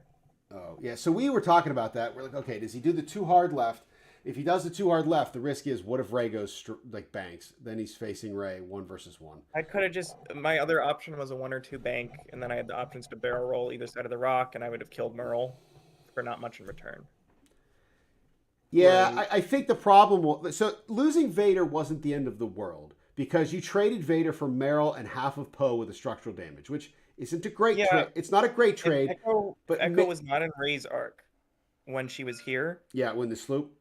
Oh yeah. So we were talking about that. We're like, okay, does he do the too hard left? If he does the too hard left, the risk is, what if Rey goes banks? Then he's facing Rey 1 versus 1. I could have my other option was a 1 or 2 bank, and then I had the options to barrel roll either side of the rock, and I would have killed Merle for not much in return. Yeah, I think the problem was, so losing Vader wasn't the end of the world, because you traded Vader for Merrill and half of Poe with a structural damage, which isn't a great trade. It's not a great trade. But Echo was not in Rey's arc when she was here. Yeah, when the sloop.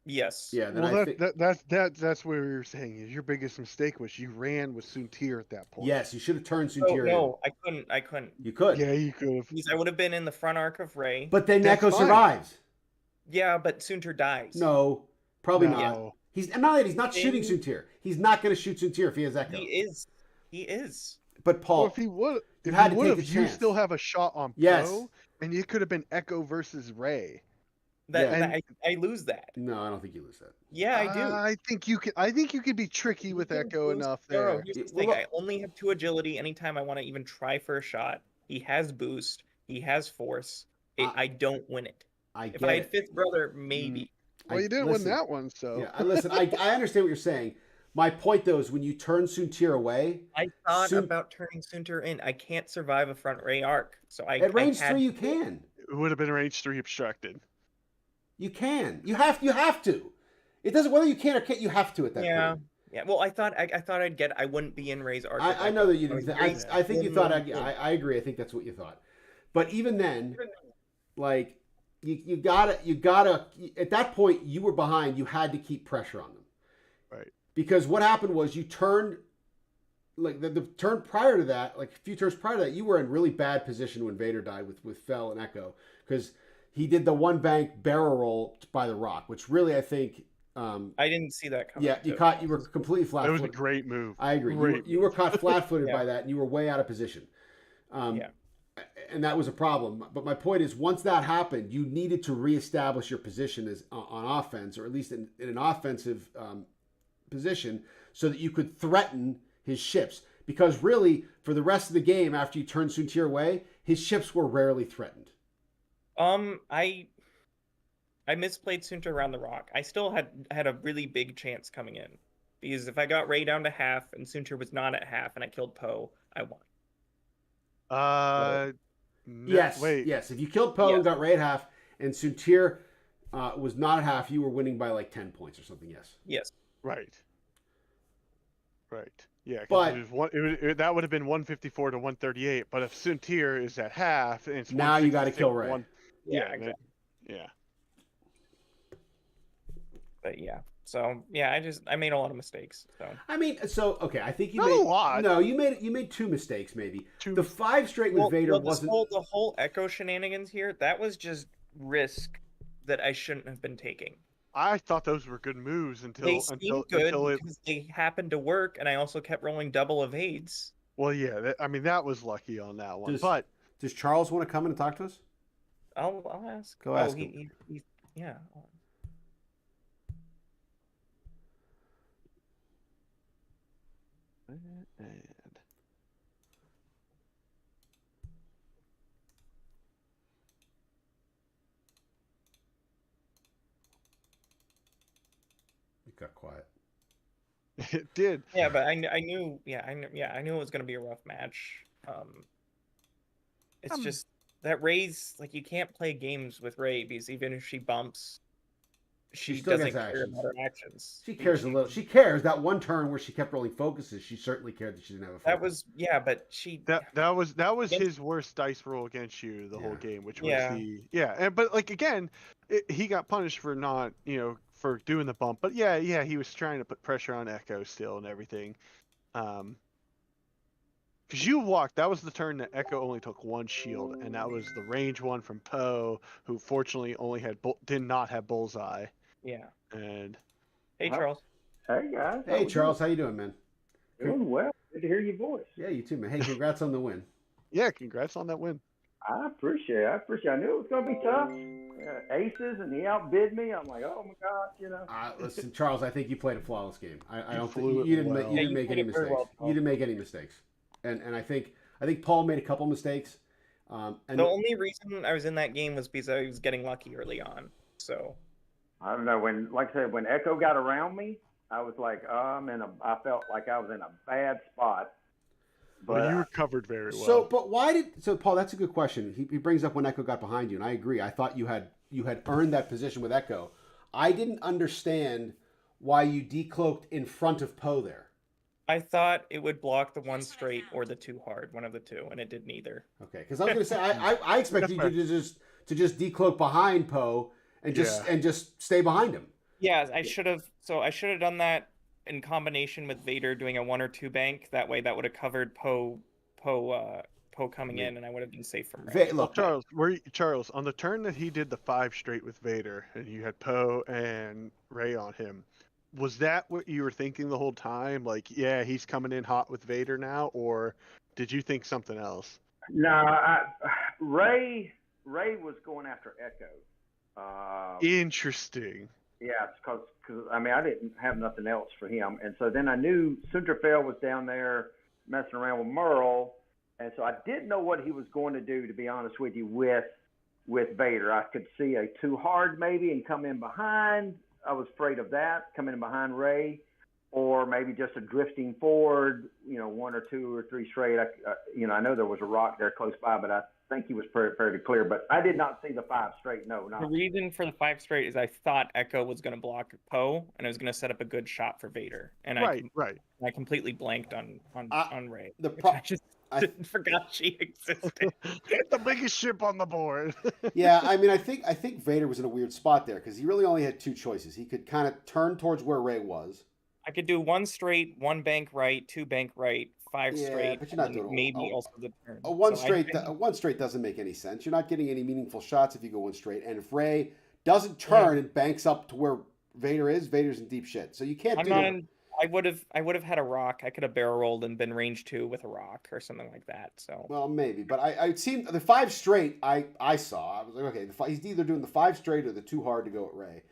Yes. Yeah. Then well, that's what we were saying. Is your biggest mistake was you ran with Suntir at that point. Yes, you should have turned Suntir in. No, I couldn't. You could. Yeah, you could have. I would have been in the front arc of Rey. But then Echo survives. Yeah, but Suntir dies. No, probably No. not. He's not shooting Suntir. He's not going to shoot Suntir if he has Echo. He is. But Paul, well, if he would have, you still have a shot on Poe, and you could have been Echo versus Rey. I lose that. No, I don't think you lose that. Yeah, I do. I think you could be tricky with Echo enough there. Here's the thing. I only have 2 agility anytime I want to even try for a shot. He has boost. He has force. I don't win it. If I had 5th brother, maybe. Well, you didn't win that one, so. Yeah, listen, I understand what you're saying. My point, though, is when you turn Suntir away... I thought about turning Suntir in. I can't survive a front Rey arc. So At range 3, you can. It would have been range 3 obstructed. You can. You have to. It doesn't... Whether you can or can't, you have to at that point. Yeah, well, I thought I wouldn't be in Rey's arc. I know that you didn't. I think you thought... I agree. I think that's what you thought. But even then, you gotta... At that point, you were behind. You had to keep pressure on them. Right. Because what happened was you turned, the turn prior to that, a few turns prior to that, you were in really bad position when Vader died with Fel and Echo, because he did the 1 bank barrel roll by the rock, which really I think. I didn't see that coming. Yeah, you were completely flat-footed. That was a great move. I agree. You were caught flat-footed by that, and you were way out of position. And that was a problem. But my point is, once that happened, you needed to reestablish your position as on offense, or at least in an offensive position, so that you could threaten his ships. Because really, for the rest of the game, after you turned Suntir away, his ships were rarely threatened. I misplayed Suntir around the rock. I still had a really big chance coming in, because if I got Rey down to half and Suntir was not at half and I killed Poe, I won. Yes. If you killed Poe and got Rey at half, and Suntir was not at half, you were winning by 10 points or something. Yes. Right. Yeah, but that would have been 154 to 138. But if Suntir is at half, and it's now you got to kill Rey. Exactly. Yeah. But yeah. So yeah, I made a lot of mistakes. So okay. I think you Not made a lot. No, you made 2 mistakes maybe. The 5 straight with Vader wasn't the whole Echo shenanigans here. That was just risk that I shouldn't have been taking. I thought those were good moves until because they happened to work, and I also kept rolling double evades. Well, yeah, that was lucky on that one. Does Charles want to come in and talk to us? I'll ask. Go ask him. Yeah. got quiet. It did. Yeah, but I knew I knew it was gonna be a rough match. It's just that Ray's like you can't play games with Ray because even if she bumps, She she still doesn't gets care actions. about her actions. She cares a little. She cares. That one turn where she kept rolling focuses, she certainly cared that she didn't have a focus. That was but she That was against- his worst dice roll against you the whole Yeah. game, which was Yeah. and but like again, he got punished for not for doing the bump, but yeah, he was trying to put pressure on Echo still and everything. Because you walked, that was the turn that Echo only took one shield, and that was the range one from Poe, who fortunately only did not have bullseye. Yeah. And Hey Charles. Hey guys. Hey Charles, how you doing, man? Doing well. Good to hear your voice. Yeah, you too, man. Hey, congrats on the win. yeah, congrats on that win. I appreciate it. I knew it was going to be tough. Aces, and he outbid me. I'm like, oh my gosh, Listen, Charles, I think you played a flawless game. I don't think flew it you didn't well. you didn't you make played any it very mistakes. well, Paul. You didn't make any mistakes, and I think Paul made a couple mistakes. And The only reason I was in that game was because I was getting lucky early on. So I don't know. Like I said, when Echo got around me, I was like, I felt like I was in a bad spot. But you recovered very well. So Paul, that's a good question. He brings up when Echo got behind you, and I agree. I thought you had earned that position with Echo. I didn't understand why you decloaked in front of Poe there. I thought it would block the one straight or the two hard, one of the two, and it did neither. Okay, because I was going to say I expected you to just decloak behind Poe and just stay behind him. Yeah, I should have done that in combination with Vader doing a 1 or 2 bank. That way, that would have covered Poe coming in, and I would have been safe from Ray. Look, Charles, on the turn that he did the 5 straight with Vader, and you had Poe and Ray on him, was that what you were thinking the whole time? Like, yeah, he's coming in hot with Vader now, or did you think something else? No, Ray was going after Echo. Interesting. Yeah, because I didn't have nothing else for him, and so then I knew Sunterfell was down there messing around with Merle, and so I didn't know what he was going to do. To be honest with you, with Vader, I could see a too hard maybe and come in behind. I was afraid of that, coming in behind Ray, or maybe just a drifting forward. 1 or 2 or 3 straight. I know there was a rock there close by, but I think he was fairly clear. But I did not see the 5 straight. No, not. The reason for the 5 straight is I thought Echo was going to block Poe, and it was going to set up a good shot for Vader. And I completely blanked on Ray. I forgot she existed. The biggest ship on the board. Yeah, I think Vader was in a weird spot there because he really only had 2 choices. He could kind of turn towards where Ray was. I could do 1 straight, 1 bank right, 2 bank right, 5 straight, but you're not doing maybe also the turn. A 1 straight doesn't make any sense. You're not getting any meaningful shots if you go 1 straight. And if Ray doesn't turn and banks up to where Vader is, Vader's in deep shit. So you can't do it. I would have had a rock. I could have barrel rolled and been range 2 with a rock or something like that. So well, maybe, but I seen the 5 straight. I saw. I was like, okay, he's either doing the 5 straight or the 2 hard to go at Ray.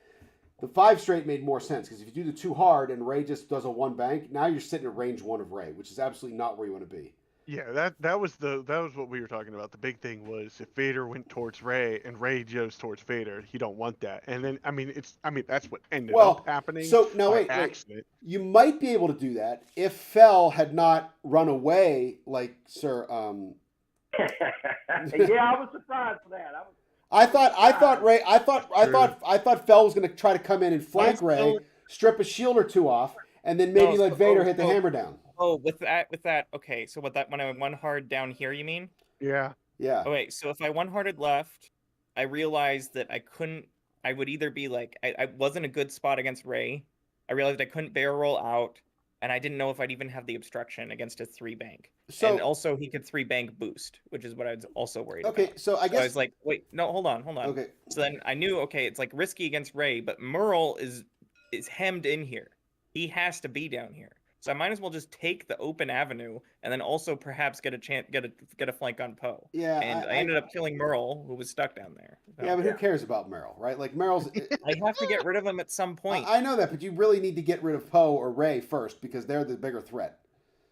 The 5 straight made more sense because if you do the 2 hard and Ray just does a 1 bank, now you're sitting at range 1 of Ray, which is absolutely not where you want to be. Yeah, that was what we were talking about. The big thing was if Vader went towards Ray and Ray goes towards Vader, you don't want that. And then that's what ended up happening. So now wait, you might be able to do that if Fell had not run away like Sir. Yeah, I was surprised for that. I thought Fell was going to try to come in and flank Ray, strip a shield or 2 off, and then maybe let Vader hit the hammer down. Oh, with that, okay. So when I went 1 hard down here, you mean? Yeah. Okay, so if I 1 harded left, I realized that I couldn't. I would either be like I wasn't a good spot against Ray. I realized I couldn't barrel roll out, and I didn't know if I'd even have the obstruction against a 3 bank. So, and also he could 3 bank boost, which is what I was also worried about. Okay, so I guess I was like, wait, no, hold on. Okay. So then I knew, okay, it's like risky against Ray, but Merle is hemmed in here. He has to be down here. So I might as well just take the open avenue and then also perhaps get a flank on Poe. Yeah, and I ended up killing Merle, who was stuck down there. So, yeah, but who cares about Merle, right? Like Merle's. I have to get rid of him at some point. I know that, but you really need to get rid of Poe or Ray first because they're the bigger threat.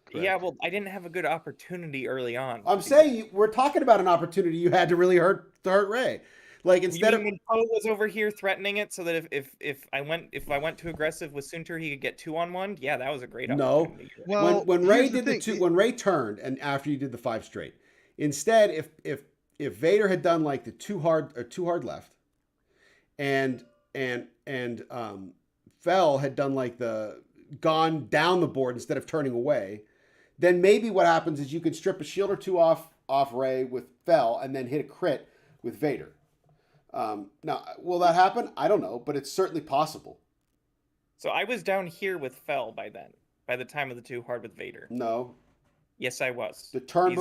Correct. Yeah, well, I didn't have a good opportunity early on. I'm saying we're talking about an opportunity you had to really hurt Ray. Like You instead mean of when Poe was over here threatening it, so that if I went too aggressive with Sunter, he could get 2-on-1? Yeah, that was a great no, opportunity. Well, when Ray here's the did the thing. two, when Ray turned and after you did the 5 straight, instead if Vader had done like the too hard left, and Fell had done like the gone down the board instead of turning away, then maybe what happens is you can strip a shield or two off Ray with Fell and then hit a crit with Vader. Now, will that happen? I don't know, but it's certainly possible. So I was down here with Fell by then, by the time of the 2 hard with Vader. No, Yes, I was. the turn.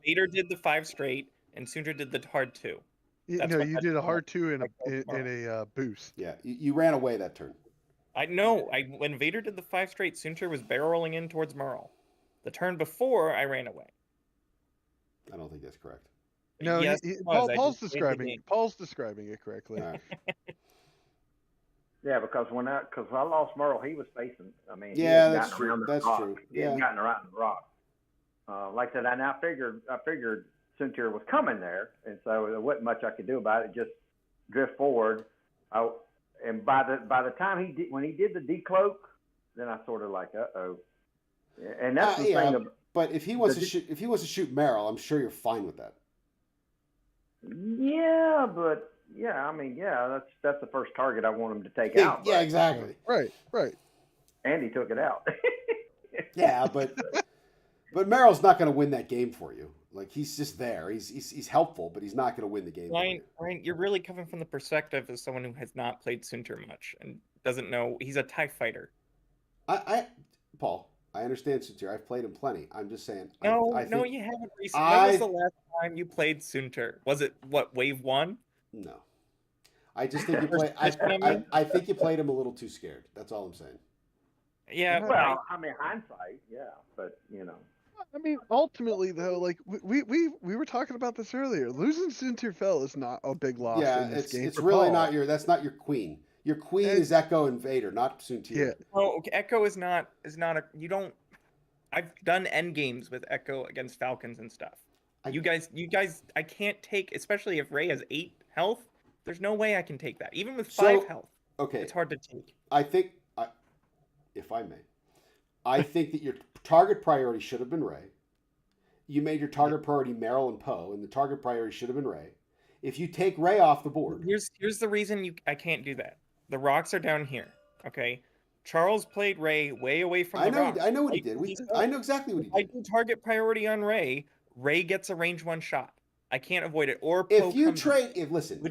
Vader did the 5 straight, and Sunter did the hard 2. No, you did a hard 2 in a boost. Yeah, you ran away that turn. I know. When Vader did the 5 straight, Sunter was barreling in towards Merle. The turn before, I ran away. I don't think that's correct. No, yes, Paul's describing it correctly. All right. Yeah, because because I lost Merle, he was facing. I mean, Yeah, he had that's gotten true. around the That's rock. true. He had Yeah. gotten around the rock. Like I said, I figured Suntier was coming there, and so there wasn't much I could do about it. Just drift forward. And by the time when he did the decloak, then I sort of like, uh-oh. And that's the thing. But if he wants to shoot Merrill, I'm sure you're fine with that. Yeah, but yeah, I mean, yeah, that's the first target I want him to take out. Yeah, exactly. Right. And he took it out. Yeah, but Merrill's not going to win that game for you. Like he's just there. He's helpful, but he's not going to win the game. Ryan, you're really coming from the perspective of someone who has not played Sunter much and doesn't know he's a TIE fighter. Paul, I understand Sunter. I've played him plenty. I'm just saying. No, you haven't recently. When was the last time you played Sunter? Was it wave 1? No. I just think you play. I think you played him a little too scared. That's all I'm saying. Yeah. Well, I mean, hindsight, yeah, but you know. I mean, ultimately though, like we were talking about this earlier. Losing Sunter Fell is not a big loss in this game. It's really not that's not your queen. Your queen is Echo and Vader, not Sunter. Yeah. Oh, okay. Echo is not you don't. I've done end games with Echo against Falcons and stuff. You guys, I can't take, especially if Rey has 8 health. There's no way I can take that, even with 5 health. Okay, it's hard to take. I think, if I may, I think that your target priority should have been Rey. You made your target priority Merrill and Poe, and the target priority should have been Rey. If you take Rey off the board, here's the reason I can't do that. The rocks are down here. Okay, Charles played Rey way away from the rocks. I know what he did. I know exactly what he did. I do target priority on Rey. Rey gets a range 1 shot. I can't avoid it. Or Poe which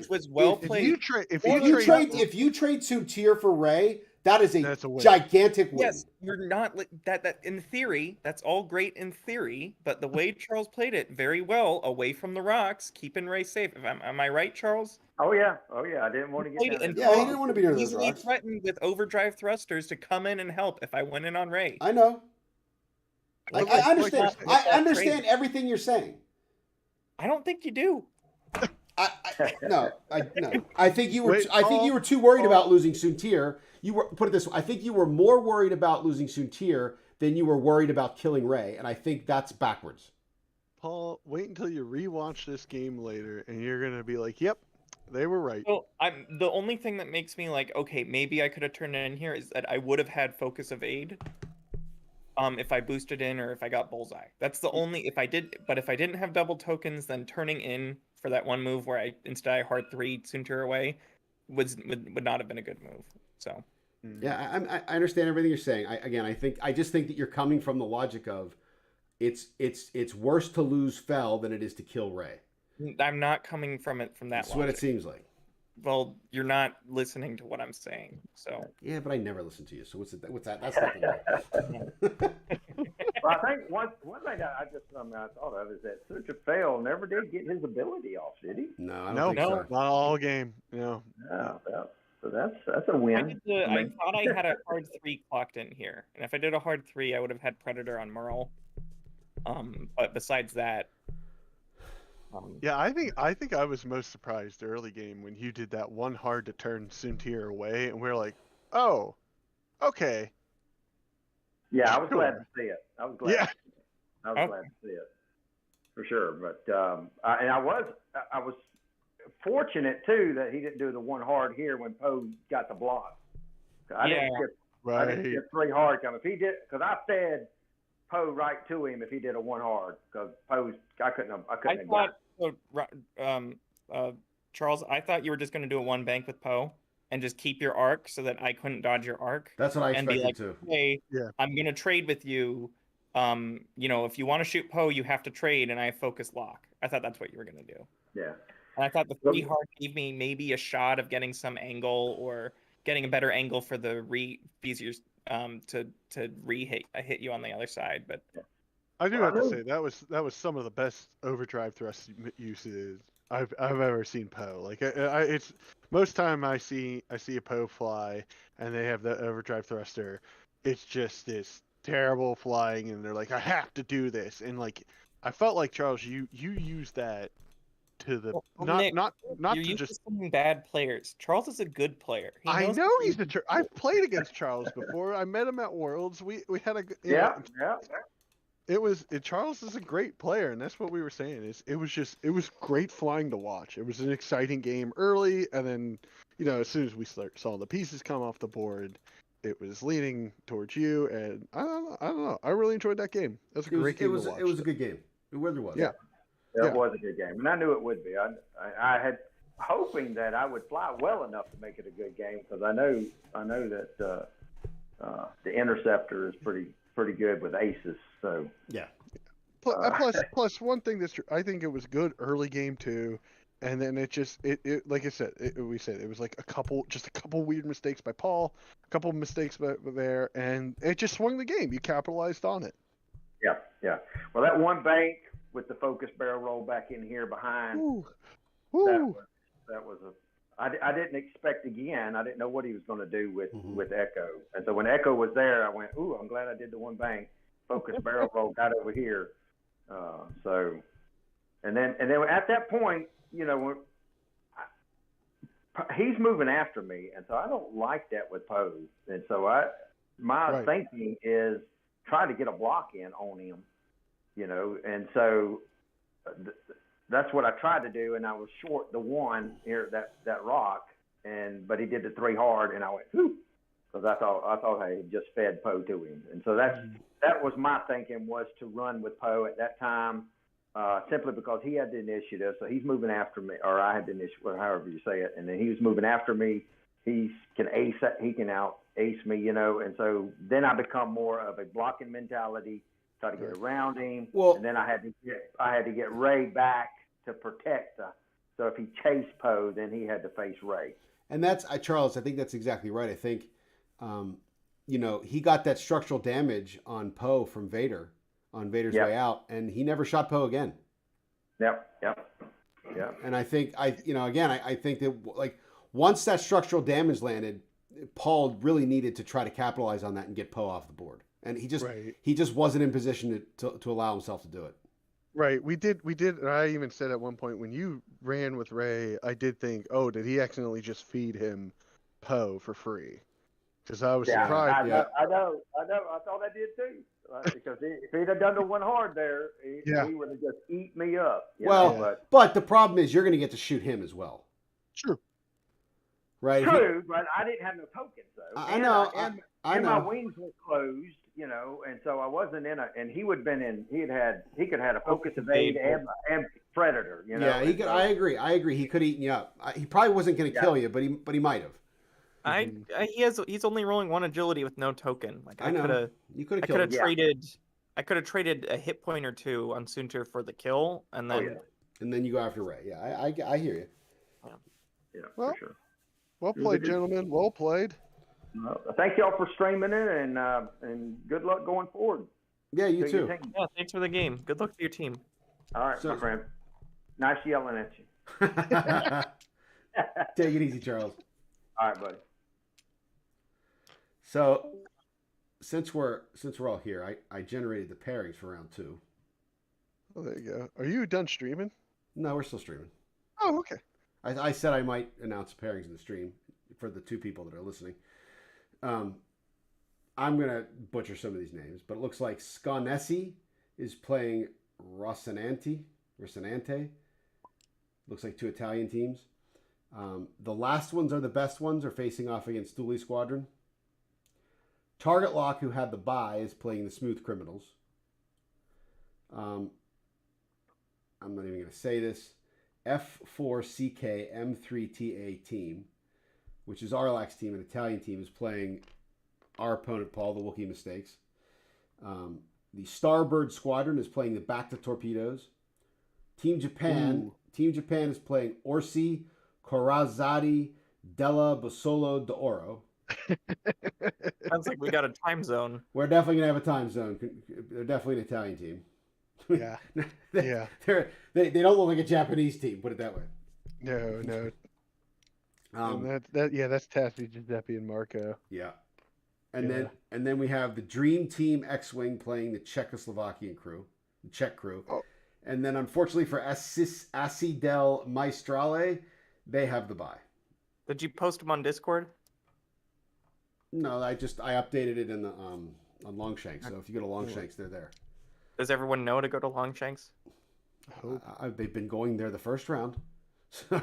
was well played. If you trade Suntier for Rey, that is a gigantic win. Yes, you're not that in theory. That's all great in theory, but the way Charles played it very well, away from the rocks, keeping Rey safe. Am I right, Charles? Oh yeah. I didn't want to get down. He didn't want to be near those easily rocks. Threatened with overdrive thrusters to come in and help if I went in on Rey. I know. I understand. I understand everything you're saying. I don't think you do. No. I think you were too worried about losing Suntier. Put it this way. I think you were more worried about losing Suntier than you were worried about killing Rey, and I think that's backwards. Paul, wait until you rewatch this game later, and you're gonna be like, "Yep, they were right." Well, the only thing that makes me like, okay, maybe I could have turned it in here is that I would have had Focus of Aid. If I boosted in or if I got Bullseye. That's the only, if I didn't have double tokens, then turning in for that one move where instead I hard 3 Sunter away would not have been a good move. So. Yeah, I understand everything you're saying. I just think that you're coming from the logic of it's worse to lose Fell than it is to kill Rey. I'm not coming from that That's logic. what it seems like. Well, you're not listening to what I'm saying, so. Yeah, but I never listen to you. So what's that? That's nothing. Well, I think one thing I thought of is that Sunter Fail never did get his ability off, did he? No, I don't think so. Not all game. No. Yeah, so that's a win. I thought I had a hard 3 clocked in here, and if I did a hard 3, I would have had Predator on Merle. But besides that. Yeah, I think I was most surprised early game when you did that one hard to turn Suntier away, and we're like, oh, okay. Yeah, I was glad to see it. I was glad. Yeah. I was glad to see it for sure. But I was fortunate too that he didn't do the one hard here when Poe got the block. I Yeah. didn't get 3 hard coming. If he did, because I fed Poe right to him if he did a 1 hard, because Poe's I couldn't have got Charles, I thought you were just going to do a 1 bank with Poe and just keep your arc so that I couldn't dodge your arc. That's what I and be expected like, too. hey, Yeah. I'm going to trade with you. If you want to shoot Poe, you have to trade, and I focus lock. I thought that's what you were going to do. Yeah. And I thought the 3 hard gave me maybe a shot of getting some angle or getting a better angle for the easier to hit you on the other side. But I do have to say that was some of the best overdrive thrust uses I've ever seen Poe. Like it's most time I see a Poe fly and they have the overdrive thruster, it's just this terrible flying, and they're like, I have to do this, and like I felt like, Charles, you used that to the Nick, not you're to used just. to seeing bad players. Charles is a good player. I know he's I've played against Charles before. I met him at Worlds. We had a Yeah. Charles is a great player, and that's what we were saying. It was great flying to watch. It was an exciting game early, and then as soon as we saw the pieces come off the board, it was leaning towards you. And I don't know. I really enjoyed that game. That's a great game to watch. It was a good game. It really was. Yeah. It was a good game, and I knew it would be. I had hoping that I would fly well enough to make it a good game, because I know that the Interceptor is pretty good with aces. So yeah. Plus one thing I think it was good early game too, and then it like I said, we said it was like a couple weird mistakes by Paul, a couple of mistakes there, and it just swung the game. You capitalized on it. Yeah. Well, that 1 bank with the focus barrel roll back in here behind. Ooh. That was I didn't expect again. I didn't know what he was going to do with Echo, and so when Echo was there, I went, "Ooh, I'm glad I did the 1 bank." Focus barrel roll got over here, and then at that point, he's moving after me, and so I don't like that with Poe, and so my thinking is try to get a block in on him, and so. That's what I tried to do, and I was short the 1 here that rock, but he did the 3 hard, and I went whoo, because I thought I had just fed Poe to him, and so that was my thinking, was to run with Poe at that time, simply because he had the initiative, so he's moving after me, or I had the initiative, however you say it, and then he was moving after me. He can out ace me, and so then I become more of a blocking mentality. Try to get around him, and then I had to get Ray back to protect. So if he chased Poe, then he had to face Ray. And that's Charles. I think that's exactly right. I think, he got that structural damage on Poe from Vader on Vader's way out, and he never shot Poe again. Yep. And I think I think that like once that structural damage landed, Paul really needed to try to capitalize on that and get Poe off the board. And he just wasn't in position to allow himself to do it. Right. We did. And I even said at one point when you ran with Ray, I did think, oh, did he accidentally just feed him Poe for free? Because I was surprised. I know. I thought I did too. Because if he'd have done the 1 hard there, he would have just eat me up. But the problem is you're going to get to shoot him as well. True. Right. True, but I didn't have no tokens though. I know. I know. My wings were closed. And so I wasn't and he would have been in. He could have had a focus evade and predator. Yeah, he could. I agree. He could have eaten you up. He probably wasn't going to kill you, but he might have. He's only rolling 1 agility with no token. Like I could have. You could have killed him. traded. I could have traded a hit point or 2 on Sunter for the kill, and then. And then you go after Ray. Yeah, I hear you. Yeah, for sure. Well played, gentlemen. Well played. Thank y'all for streaming it, and good luck going forward. Yeah, you too. Yeah, thanks for the game. Good luck to your team. All right, my friend. Nice yelling at you. Take it easy, Charles. All right, buddy. So, since we're all here, I generated the pairings for round 2. Oh, there you go. Are you done streaming? No, we're still streaming. Oh, okay. I said I might announce pairings in the stream for the 2 people that are listening. I'm going to butcher some of these names, but it looks like Sconesi is playing Rocinante. Looks like 2 Italian teams. The last ones are the best ones, are facing off against Dooley Squadron. Target Lock, who had the bye, is playing the Smooth Criminals. I'm not even going to say this. F4CK M3TA team, which is Arlax's team, an Italian team, is playing our opponent, Paul, the WookieMistakes. The Starbird Squadron is playing the Back to Torpedoes. Team Japan is playing Orsi Corazzati della Bossolo d'Oro. Sounds like we got a time zone. We're definitely going to have a time zone. They're definitely an Italian team. Yeah. Yeah. They don't look like a Japanese team, put it that way. No. And that's Tassi, Giuseppe, and Marco. Yeah. And then we have the Dream Team X-Wing playing the Czechoslovakian crew, the Czech crew. Oh. And then unfortunately for Assi del Maestrale, they have the bye. Did you post them on Discord? No, I updated it in the on Longshanks. So if you go to Longshanks, they're there. Does everyone know to go to Longshanks? They've been going there the first round.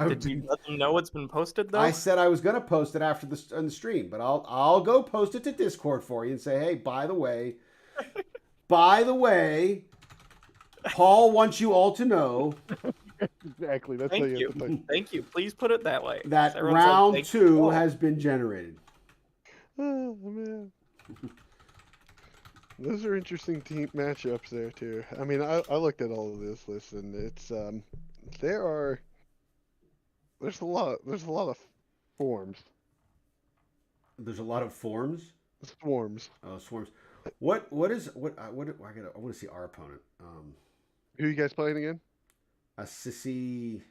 Did you let them know it's been posted though? I said I was going to post it after on the stream, but I'll go post it to Discord for you and say, hey, by the way, Paul wants you all to know. Exactly. That's Thank you. Thank you. Please put it that way. That Everyone's round like, 2 has been generated. Oh man. Those are interesting team matchups there too. I mean, I looked at all of this list, and it's there's a lot of forms. There's a lot of forms. Swarms. Oh, swarms. I want to see our opponent. Who you guys playing again? Assisi.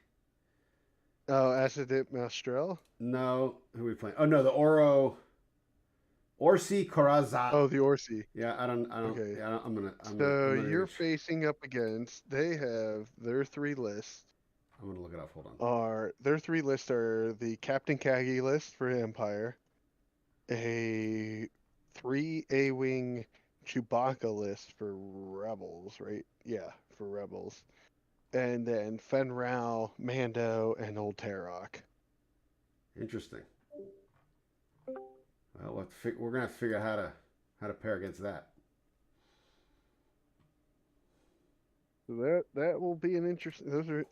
Oh, Acid Mastrel. No, who are we playing? Oh no, the Orsi Corazza. Oh, the Orsi. Yeah, I don't. Okay. Yeah, You're facing up against. They have their 3 lists. I'm gonna look it up. Hold on. Their 3 lists are the Captain Kagi list for Empire, a 3 A-wing Chewbacca list for Rebels, right? Yeah, for Rebels, and then Fen Rao, Mando, and Old Tarok. Interesting. Well, we're gonna have to figure out how to pair against that. So that will be an interesting. The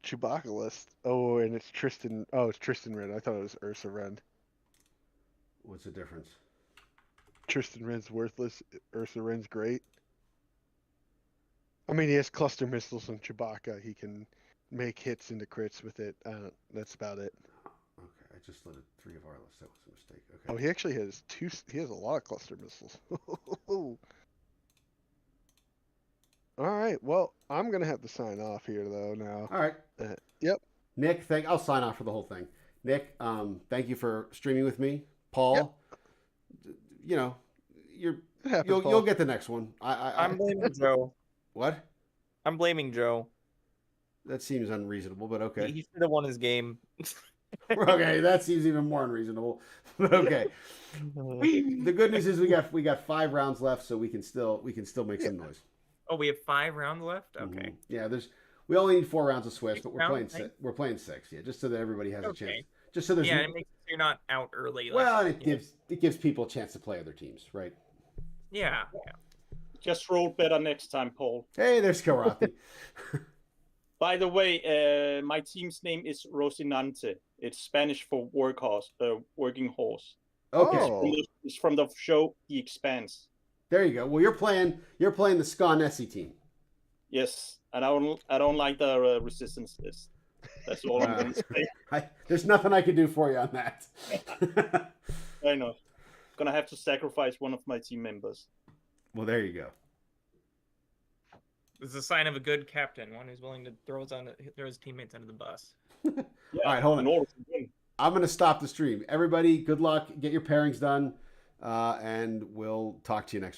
Chewbacca list. Oh, and it's Tristan. Oh, it's Tristan Red. I thought it was Ursa Red. What's the difference? Tristan Red's worthless. Ursa Red's great. I mean, he has cluster missiles on Chewbacca. He can make hits into crits with it. That's about it. Okay, I just loaded 3 of our lists. That was a mistake. Okay. Oh, he actually has 2. He has a lot of cluster missiles. All right. Well, I'm gonna have to sign off here though now. All right. Yep. Nick, I'll sign off for the whole thing. Nick, thank you for streaming with me. Paul, you know, you'll get the next one. I'm blaming Joe. What? I'm blaming Joe. That seems unreasonable, but okay. He should have won his game. Okay, that seems even more unreasonable. But okay. The good news is we got 5 rounds left, so we can still make some noise. Oh, we have 5 rounds left. Okay. Mm-hmm. Yeah, we only need 4 rounds of Swiss, but we're playing 6 6. We're playing 6, yeah, just so that everybody has a chance. Okay. Just so there's it makes you're not out early. Well, and it gives people a chance to play other teams, right? Yeah. Just roll better next time, Paul. Hey, there's Karathi. By the way, my team's name is Rocinante. It's Spanish for working horse. Okay. Oh. It's from the show The Expanse. There you go. Well, you're playing the Ska Nessie team. Yes, and I don't like the resistance list. That's all I'm going to say. There's nothing I can do for you on that. I know. Gonna have to sacrifice one of my team members. Well, there you go. This is a sign of a good captain, one who's willing to throw his teammates under the bus. Yeah, all right, hold in on. order to win. I'm going to stop the stream. Everybody, good luck. Get your pairings done, and we'll talk to you next round.